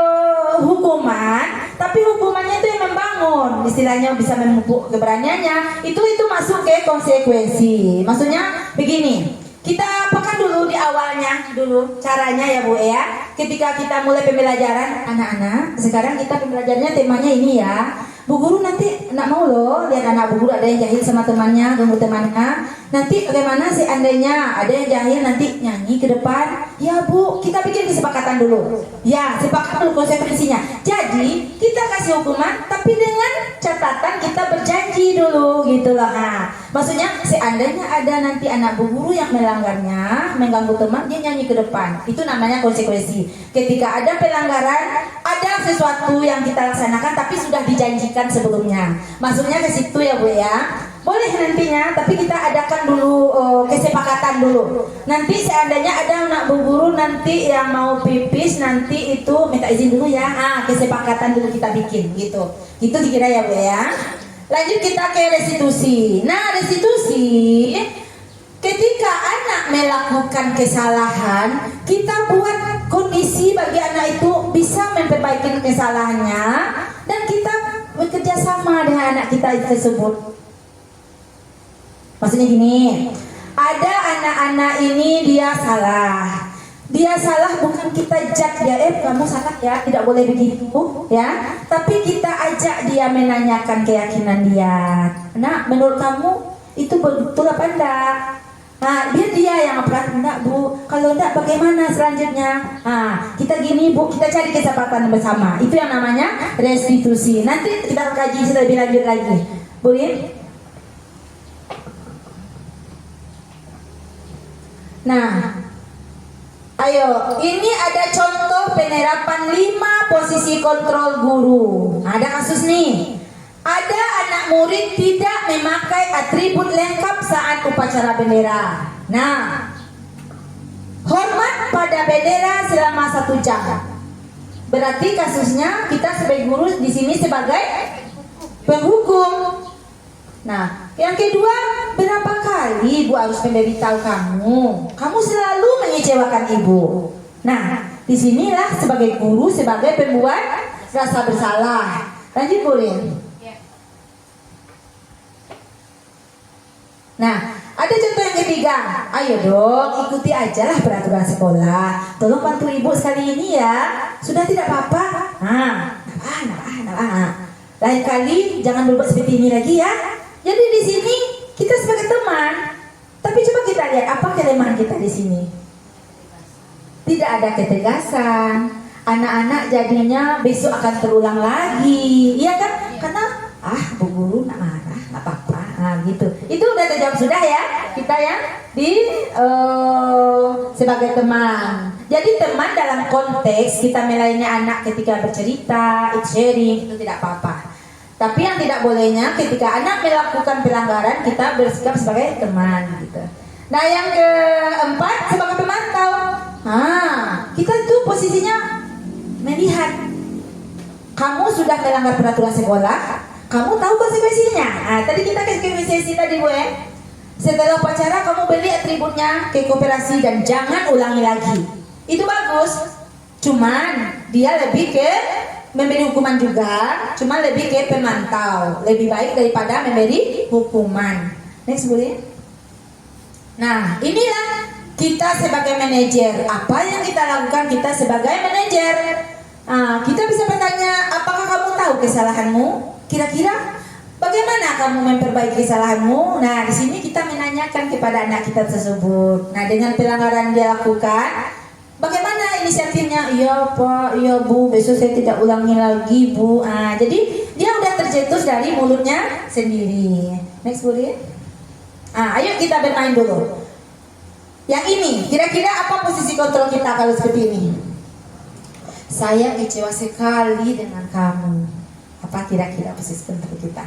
hukuman, tapi hukumannya itu yang membangun, istilahnya bisa memupuk keberaniannya. Itu masuk ke konsekuensi. Maksudnya begini, kita apakan dulu di awalnya dulu caranya ya Bu ya. Ketika kita mulai pembelajaran anak-anak, sekarang kita pembelajarannya temanya ini ya. Bu guru nanti nggak mau loh lihat anak bu guru ada yang jahil sama temannya, ganggu temannya. Nanti bagaimana seandainya ada yang jahil nanti nyanyi ke depan? Ya Bu, kita bikin kesepakatan dulu. Ya, sepakat dulu konsekuensinya. Jadi kita kasih hukuman, tapi dengan catatan kita berjanji dulu gitu loh. Nah, maksudnya seandainya ada nanti anak bu guru yang melanggarnya, mengganggu teman, dia nyanyi ke depan. Itu namanya konsekuensi. Ketika ada pelanggaran, ada sesuatu yang kita laksanakan, tapi sudah dijanjikan sebelumnya. Maksudnya ke situ ya Bu ya. Boleh nantinya, tapi kita adakan dulu kesepakatan dulu. Nanti seandainya ada anak bu guru nanti yang mau pipis, nanti itu minta izin dulu ya. Kesepakatan dulu kita bikin gitu. Gitu dikira ya Bu ya. Lanjut kita ke restitusi. Nah, restitusi ketika anak melakukan kesalahan, kita buat kondisi bagi anak itu bisa memperbaiki kesalahannya dan kita bekerja sama dengan anak kita tersebut. Maksudnya gini, ada anak-anak ini dia salah. Dia salah bukan kita judge dia, kamu salah ya, tidak boleh begitu ya. Tapi kita ajak dia menanyakan keyakinan dia. Nah, menurut kamu itu betul apa enggak? Nah, dia yang apa enggak Bu? Kalau enggak bagaimana selanjutnya? Nah, kita gini Bu, kita cari kesepakatan bersama. Itu yang namanya restitusi. Nanti kita kaji lebih lanjut lagi. Boleh? Nah, ayo, ini ada contoh penerapan 5 posisi kontrol guru. Nah, ada kasus nih. Ada anak murid tidak memakai atribut lengkap saat upacara bendera. Nah, hormat pada bendera selama 1 jam. Berarti kasusnya kita sebagai guru di sini sebagai penghukum. Nah, yang kedua, berapa kali Ibu harus memberitahu kamu? Kamu selalu mengecewakan Ibu. Nah, disinilah sebagai guru, sebagai pembuat rasa bersalah. Lanjut Bu Rin. Nah, ada contoh yang ketiga. Ayo dong, ikuti aja lah peraturan sekolah. Tolong bantu Ibu sekali ini ya. Sudah tidak apa-apa. Lain kali jangan berbuat seperti ini lagi ya. Jadi di sini kita sebagai teman, tapi coba kita lihat apa kelemahan kita di sini. Tidak ada ketegasan. Anak-anak jadinya besok akan terulang lagi, iya kan? Karena Bu guru nak marah, nggak apa-apa, gitu. Itu udah terjawab sudah ya. Kita yang di sebagai teman. Jadi teman dalam konteks kita melayani anak ketika bercerita, sharing itu tidak apa-apa. Tapi yang tidak bolehnya ketika anak melakukan pelanggaran kita bersikap sebagai teman gitu. Nah, yang keempat sebagai pemantau. Kita tuh posisinya melihat. Kamu sudah melanggar peraturan sekolah, kamu tahu konsekuensinya. Tadi kita kasih konsekuensi tadi gue. Setelah upacara kamu beli atributnya ke koperasi dan jangan ulangi lagi. Itu bagus. Cuman dia lebih ke memberi hukuman juga, cuma lebih ke pemantau, lebih baik daripada memberi hukuman. Next boleh. Nah, inilah kita sebagai manajer. Apa yang kita lakukan kita sebagai manajer? Kita bisa bertanya, apakah kamu tahu kesalahanmu? Kira-kira bagaimana kamu memperbaiki kesalahanmu? Nah, di sini kita menanyakan kepada anak kita tersebut. Nah, dengan pelanggaran dia lakukan, bagaimana inisiatifnya? Iya Pak, iya Bu, besok saya tidak ulangi lagi Bu. Jadi dia udah tercetus dari mulutnya sendiri. Next boleh? Ayo kita bermain dulu. Yang ini, kira-kira apa posisi kontrol kita kalau seperti ini? Saya kecewa sekali dengan kamu. Apa kira-kira posisi kontrol kita?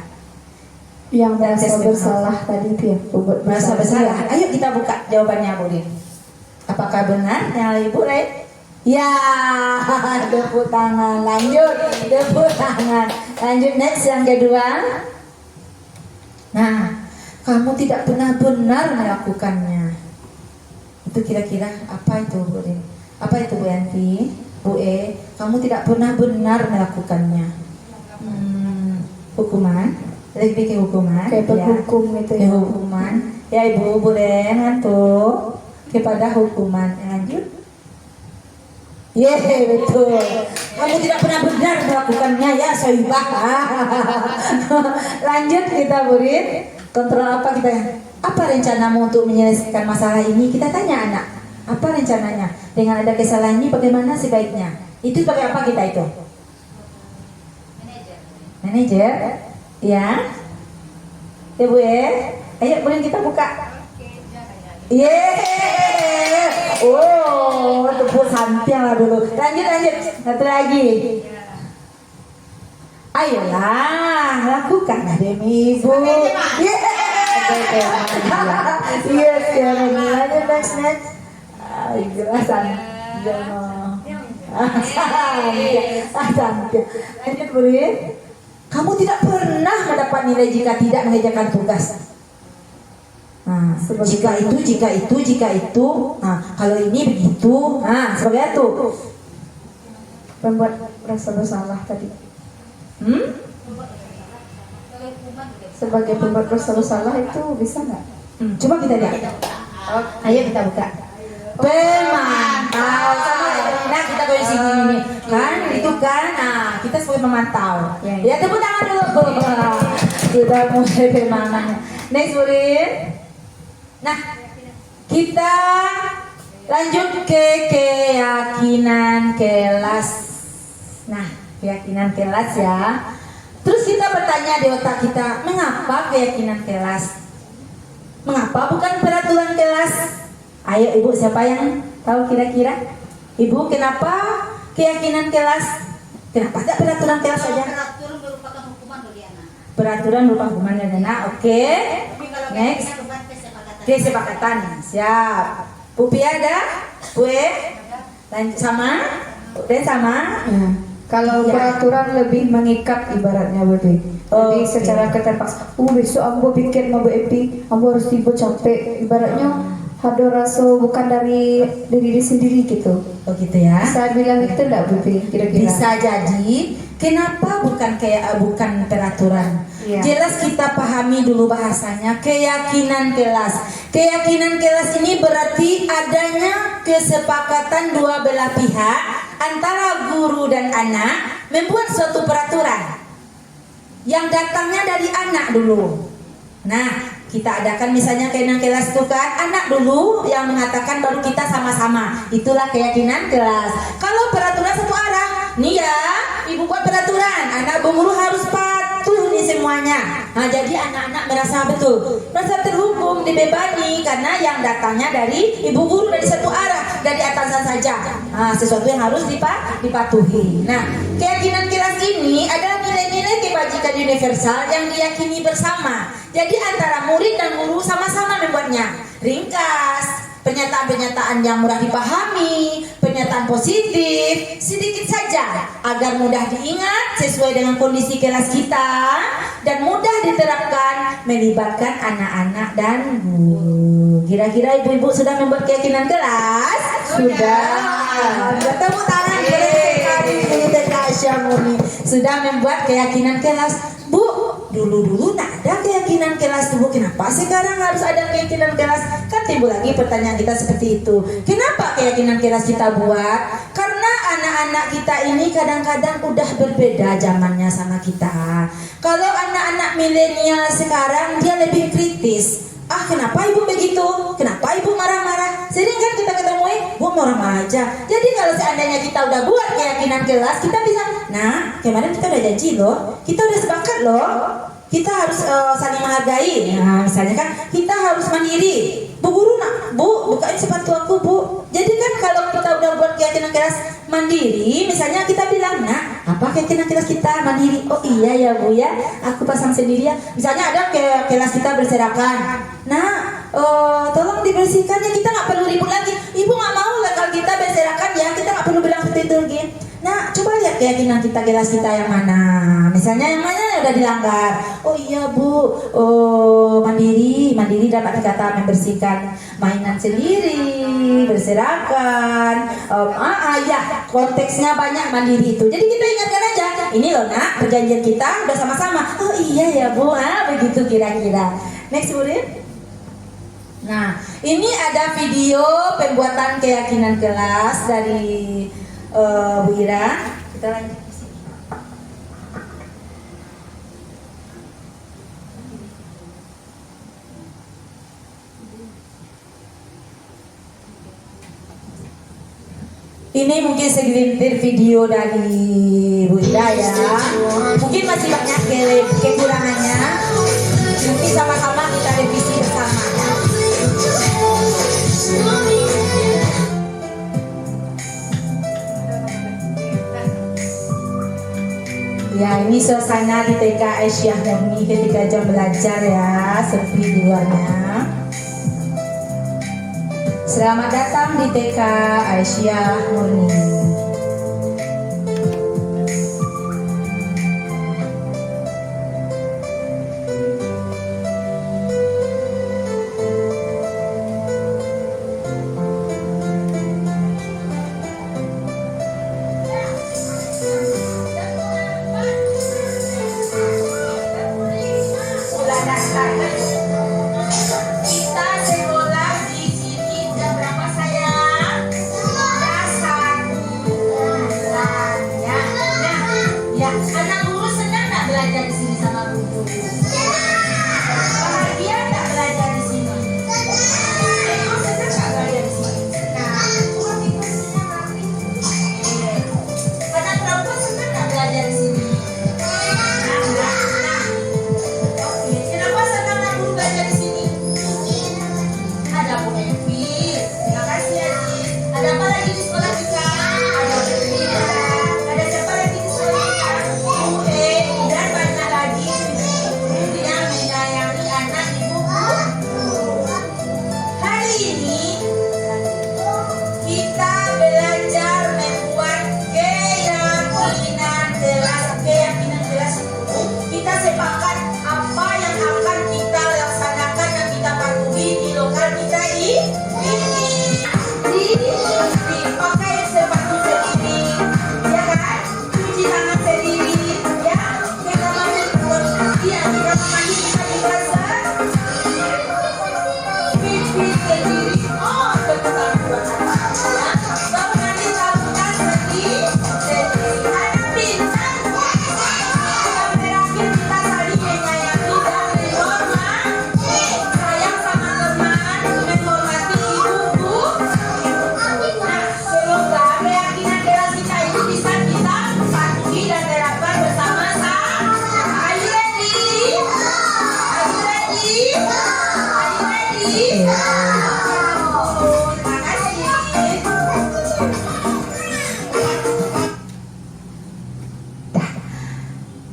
Yang merasa bersalah tadi itu ya, Merasa bersalah. Ayo kita buka jawabannya, boleh. Apakah benar yang Ibu Red? Ya, tepuk tangan. Lanjut, tepuk tangan. Lanjut next yang kedua. Nah, kamu tidak pernah benar melakukannya. Itu kira-kira apa itu, Bu Red? Apa itu Bu Yanti? Bu E, kamu tidak pernah benar melakukannya. Hukuman? Lebih ke hukuman? Kayak berhukum itu ya. Hukuman. Ya Ibu, boleh ngantuk kepada hukuman. Lanjut. Betul. Kamu tidak pernah benar melakukannya ya Soibah. Lanjut kita murid. Kontrol apa kita? Apa rencanamu untuk menyelesaikan masalah ini? Kita tanya anak. Apa rencananya? Dengan ada kesalahan ini bagaimana sebaiknya? Itu sebagai apa kita itu? Manajer. Ya. Ya Bu ya. Ayo boleh kita buka. Tepuk samping lah dulu. Lanjut. Satu lagi. Ayolah, lakukanlah demi Ibu. Yes, lanjut next. Gerasan. Lanjut boleh. Kamu tidak pernah mendapat nilai jika tidak mengerjakan tugas. Jika itu. Kalau ini begitu. Sebagai itu. Membuat rasa bersalah tadi. Sebagai pembuat rasa bersalah itu bisa nggak? Coba kita lihat. Ayo kita buka. Pemantau. Nah kita goyang sini nih. Kan itu kan. Kita sebagai pemantau. Ya tepuk tangan dulu. Sudah mulai pemantaunya. Next boleh. Nah kita lanjut ke keyakinan kelas. Nah keyakinan kelas ya. Terus kita bertanya di otak kita, mengapa keyakinan kelas? Mengapa bukan peraturan kelas? Ayo Ibu, siapa yang tahu kira-kira? Ibu, kenapa keyakinan kelas? Kenapa tidak peraturan kelas saja? Peraturan merupakan hukuman bagi anak. Peraturan berupa hukuman bagi anak. Oke. Next. Kesepakatan. Siap. Bu Pia ada? Bu E? Lanjut sama? Dan sama? Kalau peraturan lebih mengikat ibaratnya berarti. Jadi secara keterpaksa. Besok aku pikir mau epi, aku harus tiba capek. Ibaratnya ada rasa bukan dari diri sendiri gitu. Oh gitu ya. Saya bilang itu enggak Bibi, kira-kira. Bisa jadi. Kenapa bukan peraturan? Iya. Jelas kita pahami dulu bahasanya keyakinan kelas. Keyakinan kelas ini berarti adanya kesepakatan dua belah pihak antara guru dan anak membuat suatu peraturan yang datangnya dari anak dulu. Nah, kita adakan misalnya keyakinan kelas itu kan anak dulu yang mengatakan baru kita sama-sama. Itulah keyakinan kelas. Kalau peraturan satu arah, nih ya, ibu buat peraturan, anak guru harus patuh nih semuanya. Nah, jadi anak-anak merasa terhukum, dibebani karena yang datangnya dari ibu guru dari satu arah, dari atasan saja. Nah, sesuatu yang harus dipatuhi. Nah, keyakinan kelas ini adalah nilai nilai-nilai kebajikan universal yang diyakini bersama. Jadi antara murid dan guru sama-sama membuatnya. Ringkas, pernyataan-pernyataan yang mudah dipahami, pernyataan positif, sedikit saja agar mudah diingat sesuai dengan kondisi kelas kita dan mudah diterapkan melibatkan anak-anak dan guru. Kira-kira ibu-ibu sudah membuat keyakinan kelas? Sudah. Tepuk tangan sekali untuk TK Aisyah Murni. Sudah membuat keyakinan kelas. Bu, dulu-dulu tak ada keyakinan kelas tuh Bu. Kenapa sekarang harus ada keyakinan kelas? Kan timbul lagi pertanyaan kita seperti itu. Kenapa keyakinan kelas kita buat? Karena anak-anak kita ini kadang-kadang udah berbeda zamannya sama kita. Kalau anak-anak milenial sekarang dia lebih kritis. Ah, kenapa ibu begitu? Kenapa ibu marah-marah? Sering kan kita ketemu, bu marah-marah aja. Jadi kalau seandainya kita udah buat keyakinan kelas, kita bisa, nah kemarin kita udah janji loh, kita udah sepakat loh, kita harus saling menghargai. Nah misalnya kan, kita harus mandiri. Bu guru nak, bu bukain sepatu aku bu. Jadi kan kalau kita udah buat keyakinan kelas mandiri, misalnya kita bilang, nah apa keyakinan kelas kita mandiri? Oh iya ya bu ya, aku pasang sendiri ya. Misalnya ada kelas kita berserakan, nah tolong dibersihkan ya, kita nggak perlu ribut lagi. Ibu nggak mau lah kalau kita berserakan ya, kita nggak perlu bilang seperti itu lagi. Nah coba lihat keyakinan kita kelas kita yang mana. Misalnya yang mana yang udah dilanggar. Oh iya bu, mandiri dapat dikata membersihkan mainan sendiri, berserakan. Ya konteksnya banyak mandiri itu. Jadi kita ingatkan aja, ini loh nak perjanjian kita udah sama-sama. Oh iya ya bu, begitu kira-kira. Next murid. Nah ini ada video pembuatan keyakinan kelas dari Bu Ira. Kita lanjut. Ini mungkin segelintir video dari Bu Ida ya. Mungkin masih banyak kekurangannya. Nanti sama-sama kita revisi bersama. Ya ini suasana di TK Aisyah Murni ketika jam belajar ya, sepi di luarnya. Selamat datang di TK Aisyah Murni. Kita sekolah di sini jam berapa sayang? Jam 1.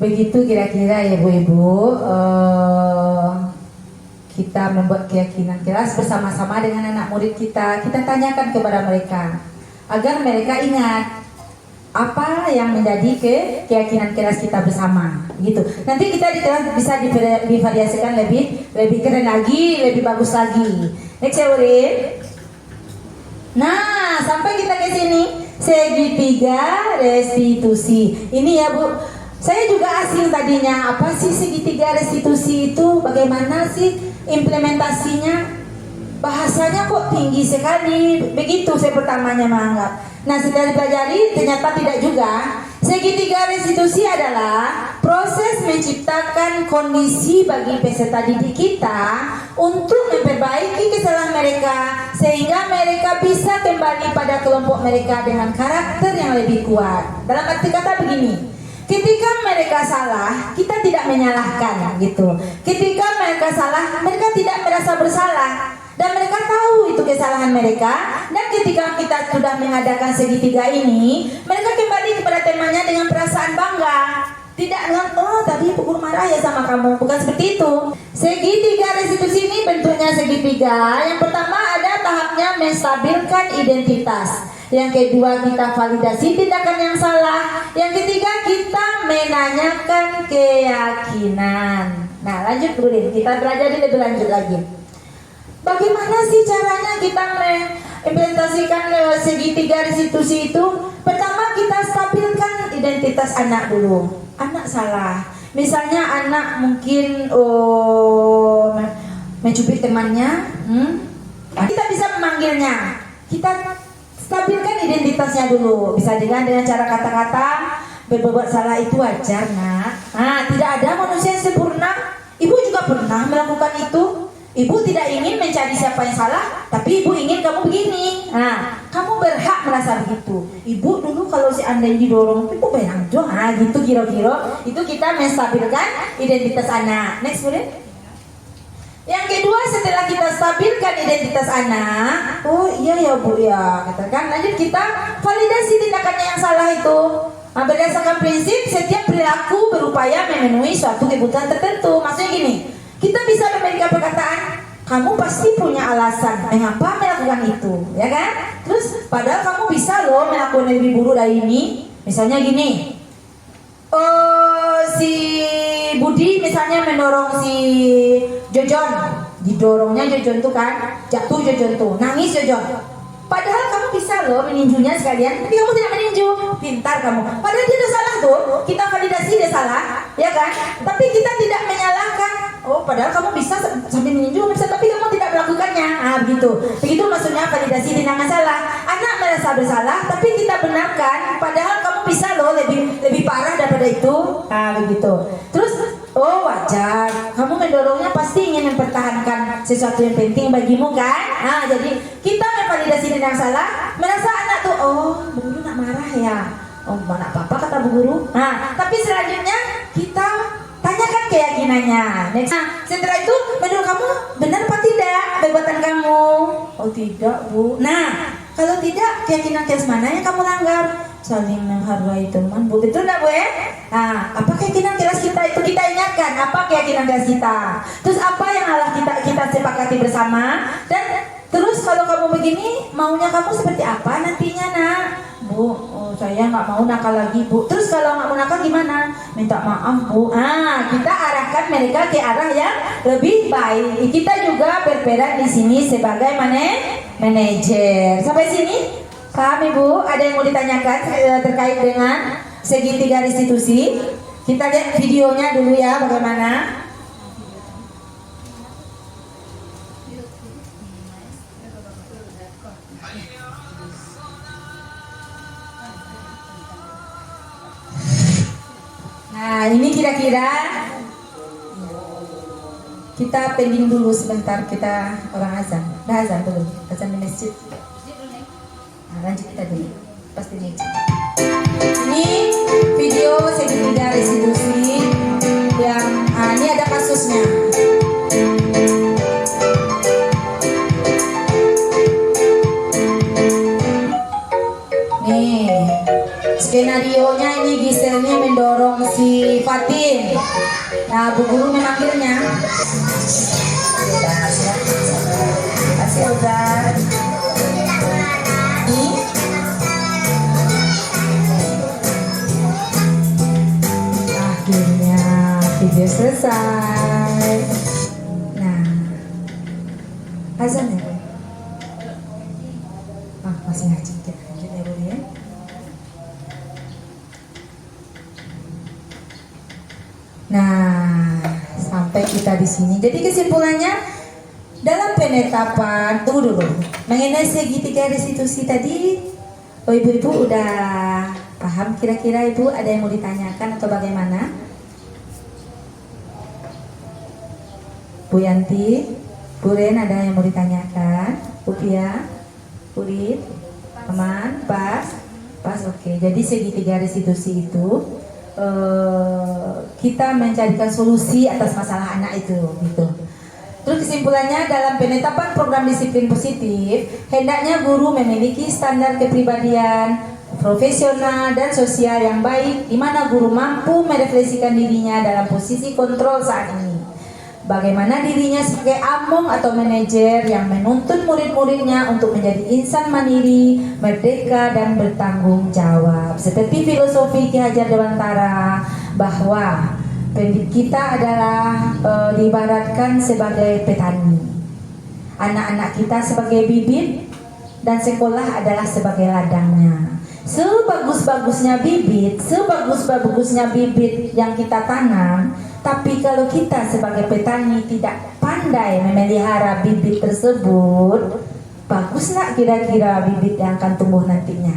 begitu kira-kira ya Bu-Ibu, kita membuat keyakinan keras bersama-sama dengan anak murid kita. Kita tanyakan kepada mereka agar mereka ingat apa yang menjadi keyakinan keras kita bersama, gitu. Nanti kita di kelas bisa divariasikan lebih keren lagi, lebih bagus lagi. Next ya murid. Nah, sampai kita ke sini segitiga restitusi. Ini ya Bu, saya juga asing tadinya. Apa sih segitiga restitusi itu? Bagaimana sih implementasinya? Bahasanya kok tinggi sekali. Begitu saya pertamanya menganggap. Nah, setelah dipelajari ternyata tidak juga. Segitiga restitusi adalah proses menciptakan kondisi bagi peserta didik kita untuk memperbaiki kesalahan mereka sehingga mereka bisa kembali pada kelompok mereka dengan karakter yang lebih kuat. Dalam arti kata begini, ketika mereka salah, kita tidak menyalahkan gitu. Ketika mereka salah, mereka tidak merasa bersalah. Dan mereka tahu itu kesalahan mereka. Dan ketika kita sudah mengadakan segitiga ini, mereka kembali kepada temanya dengan perasaan bangga. Tidak dengan, oh tadi Ibu Guru marah ya sama kamu. Bukan seperti itu. Segitiga restitusi ini bentuknya segitiga. Yang pertama ada tahapnya menstabilkan identitas. Yang kedua kita validasi tindakan yang salah. Yang ketiga kita menanyakan keyakinan. Nah lanjut dulu, kita belajar lebih lanjut lagi. Bagaimana sih caranya kita mengimplementasikan segitiga restitusi itu? Pertama kita stabilkan identitas anak dulu. Anak salah, misalnya anak mungkin mencubit temannya, kita bisa memanggilnya. Kita stabilkan identitasnya dulu. Bisa dengan cara kata-kata, berbuat salah itu wajar nak. Nah, tidak ada manusia yang sempurna. Ibu juga pernah melakukan itu. Ibu tidak ingin mencari siapa yang salah, tapi ibu ingin kamu begini. Nah, kamu berhak merasa begitu. Ibu dulu kalau seandainya didorong, ibu benar dong. Nah, gitu kira-kira. Itu kita menstabilkan identitas anak. Next, boleh? Yang kedua, setelah kita stabilkan identitas anak, oh iya ya Bu ya, katakan. Lanjut kita validasi tindakannya yang salah itu. Nah, berdasarkan prinsip setiap perilaku berupaya memenuhi suatu kebutuhan tertentu. Maksudnya gini, kita bisa memberikan perkataan, kamu pasti punya alasan mengapa melakukan itu, ya kan? Terus padahal kamu bisa loh melakukan lebih buruk dari ini. Misalnya gini, si Budi misalnya mendorong si Jojon, didorongnya Jojon tuh kan, jatuh Jojon tuh, nangis Jojon. Padahal kamu bisa loh meninjunya sekalian, tapi kamu tidak meninju, pintar kamu. Padahal dia udah salah tuh, kita validasi dia salah, ya kan? Tapi kita tidak menyalahkan. Oh, padahal kamu bisa sambil meninju, bisa, tapi kamu tidak melakukannya. Ah, begitu. Begitu maksudnya validasi tindakan salah. Anak merasa bersalah, tapi kita benarkan. Padahal kamu bisa loh lebih parah daripada itu. Ah, begitu. Terus, oh wajar. Kamu mendorongnya pasti ingin mempertahankan sesuatu yang penting bagimu kan? Ah, jadi kita memvalidasi tindakan salah. Merasa anak tuh, oh, Bu Guru nak marah ya. Oh, mana apa-apa kata Bu Guru. Nah, tapi selanjutnya kita tanyakan keyakinannya. Next. Nah, setelah itu menurut kamu benar apa tidak perbuatan kamu? Oh tidak Bu. Nah, kalau tidak keyakinan keras mana yang kamu langgar? Saling menghargai teman Bu. Betul tidak Bu ya? Nah, apa keyakinan keras kita itu kita ingatkan. Apa keyakinan keras kita? Terus apa yang Allah kita sepakati bersama? Dan terus kalau kamu begini maunya kamu seperti apa nantinya nak? Bu, oh, saya nggak mau nakal lagi Bu. Terus kalau nggak mau nakal gimana? Minta maaf Bu. Ah, kita arahkan mereka ke arah yang lebih baik. Kita juga berperan di sini sebagai manajer. Sampai sini paham Ibu? Ada yang mau ditanyakan terkait dengan segitiga restitusi? Kita lihat videonya dulu ya bagaimana. Nah, ini kira-kira kita pending dulu sebentar, kita orang azan. Dah azan dulu, azan di masjid. Nah, lanjut kita dulu. Pasti ini. Ini video segitiga restitusi yang ini ada kasusnya. Nih. Skenario-nya ini Giselnya mendorong si Fatin. Nah, Bu Guru memanggilnya. Kasih Oza. Akhirnya video selesai. Nah, azan ya? Masih ngaji kita lanjut ya Bu ya. Nah, sampai kita di sini. Jadi kesimpulannya dalam penetapan tunggu dulu mengenai segitiga restitusi tadi, ibu-ibu udah paham kira-kira ibu ada yang mau ditanyakan atau bagaimana? Bu Yanti, Bu Ren ada yang mau ditanyakan? Bu Pia, Bu Rin, aman, pas, oke. Jadi segitiga restitusi itu kita mencarikan solusi atas masalah anak itu, gitu. Terus kesimpulannya dalam penetapan program disiplin positif, hendaknya guru memiliki standar kepribadian, profesional dan sosial yang baik, di mana guru mampu merefleksikan dirinya dalam posisi kontrol saat ini. Bagaimana dirinya sebagai among atau manajer yang menuntun murid-muridnya untuk menjadi insan mandiri, merdeka dan bertanggung jawab. Seperti filosofi Ki Hajar Dewantara bahwa pendidik kita adalah diibaratkan sebagai petani. Anak-anak kita sebagai bibit dan sekolah adalah sebagai ladangnya. Sebagus-bagusnya bibit yang kita tanam, tapi kalau kita sebagai petani tidak pandai memelihara bibit tersebut, bagus nggak kira-kira bibit yang akan tumbuh nantinya?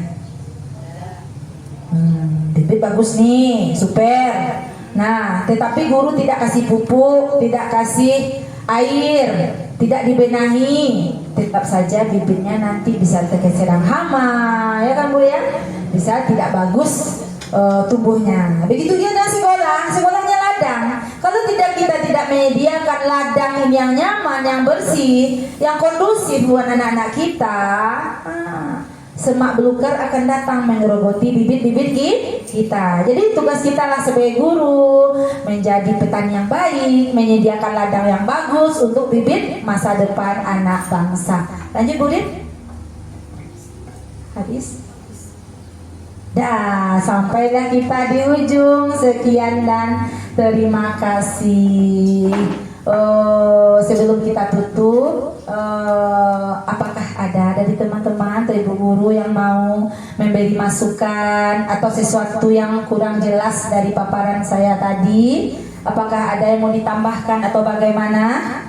Bibit bagus nih, super. Nah, tetapi guru tidak kasih pupuk, tidak kasih air, tidak dibenahi, tetap saja bibitnya nanti bisa terserang hama, ya kan Bu ya? Bisa tidak bagus tumbuhnya. Begitu juga dengan sekolahnya ladang. Kalau kita tidak menyediakan ladang yang nyaman, yang bersih, yang kondusif buat anak-anak kita, semak belukar akan datang mengerogoti bibit-bibit kita. Jadi tugas kita lah sebagai guru menjadi petani yang baik, menyediakan ladang yang bagus untuk bibit masa depan anak bangsa. Lanjut Bu Din. Habis. Dah, sampailah kita di ujung. Sekian dan terima kasih. Sebelum kita tutup, apakah ada dari teman-teman, dari ibu guru yang mau memberi masukan atau sesuatu yang kurang jelas dari paparan saya tadi? Apakah ada yang mau ditambahkan atau bagaimana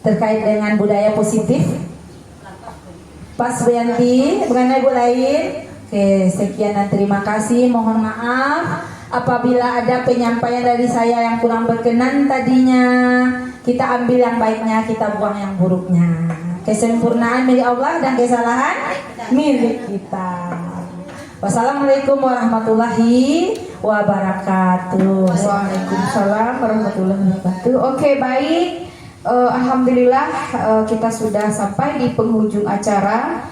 terkait dengan budaya positif? Pas Bu Yanti, bukan ibu lain? Oke, sekian dan terima kasih. Mohon maaf apabila ada penyampaian dari saya yang kurang berkenan tadinya. Kita ambil yang baiknya, kita buang yang buruknya. Kesempurnaan milik Allah dan kesalahan milik kita. Wassalamualaikum warahmatullahi wabarakatuh. Waalaikumsalam warahmatullahi wabarakatuh. Oke, baik. Alhamdulillah kita sudah sampai di penghujung acara.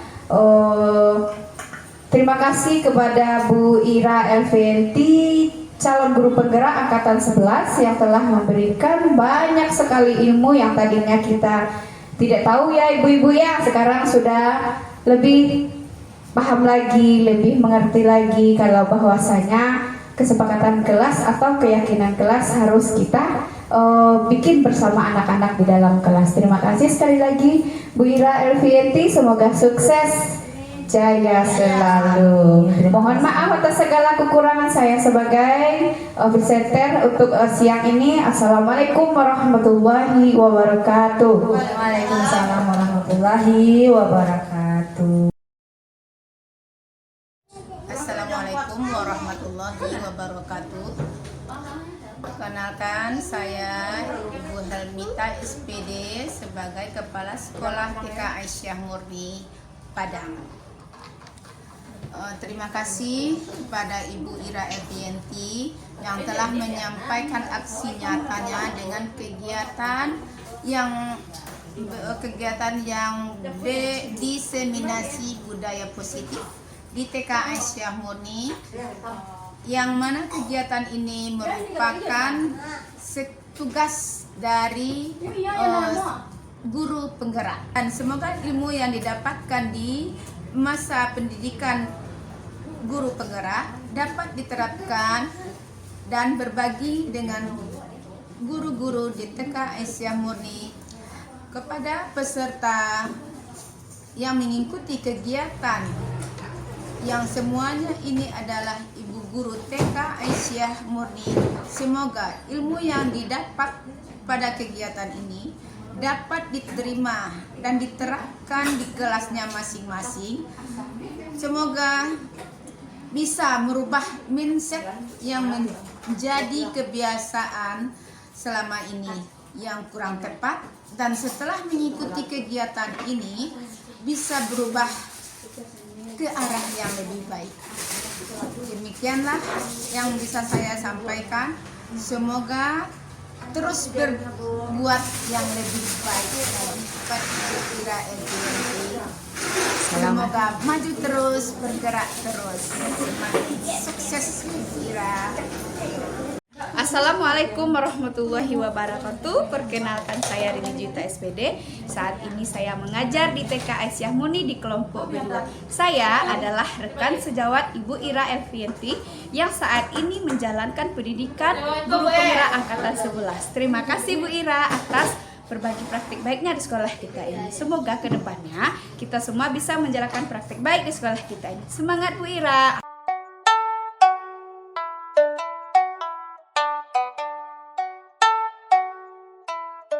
Terima kasih kepada Bu Ira Elvianti, calon guru penggerak angkatan 11 yang telah memberikan banyak sekali ilmu yang tadinya kita tidak tahu ya ibu-ibu ya. Sekarang sudah lebih paham lagi, lebih mengerti lagi kalau bahwasanya kesepakatan kelas atau keyakinan kelas harus kita bikin bersama anak-anak di dalam kelas. Terima kasih sekali lagi Bu Ira Elvianti, semoga sukses jaya selalu. Mohon maaf atas segala kekurangan saya sebagai presenter untuk siang ini. Assalamualaikum warahmatullahi wabarakatuh. Waalaikumsalam warahmatullahi wabarakatuh. Assalamualaikum warahmatullahi wabarakatuh. Perkenalkan, saya Ibu Helmita SPD sebagai Kepala Sekolah TK Aisyah Murni Padang. Terima kasih kepada Ibu Ira Elvianti yang telah menyampaikan aksi nyatanya dengan kegiatan yang diseminasi budaya positif di TK Aisyah Murni, yang mana kegiatan ini merupakan tugas dari guru penggerak. Dan semoga ilmu yang didapatkan di masa pendidikan guru penggerak dapat diterapkan dan berbagi dengan guru-guru di TK Aisyah Murni kepada peserta yang mengikuti kegiatan, yang semuanya ini adalah ibu guru TK Aisyah Murni. Semoga ilmu yang didapat pada kegiatan ini dapat diterima dan diterapkan di kelasnya masing-masing. Semoga bisa merubah mindset yang menjadi kebiasaan selama ini yang kurang tepat, dan setelah mengikuti kegiatan ini bisa berubah ke arah yang lebih baik. Demikianlah yang bisa saya sampaikan. Semoga terus berbuat yang lebih baik lagi pada Ibu Ira FBNT. Semoga maju terus, bergerak terus. Semakin sukses Ibu Ira. Assalamualaikum warahmatullahi wabarakatuh. Perkenalkan, saya Rini Juta SPD. Saat ini saya mengajar di TK Aisyah Murni di kelompok B2. Saya adalah rekan sejawat Ibu Ira Elvianti yang saat ini menjalankan pendidikan guru penggerak angkatan 11. Terima kasih Bu Ira atas berbagi praktik baiknya di sekolah kita ini. Semoga kedepannya kita semua bisa menjalankan praktik baik di sekolah kita ini. Semangat Bu Ira.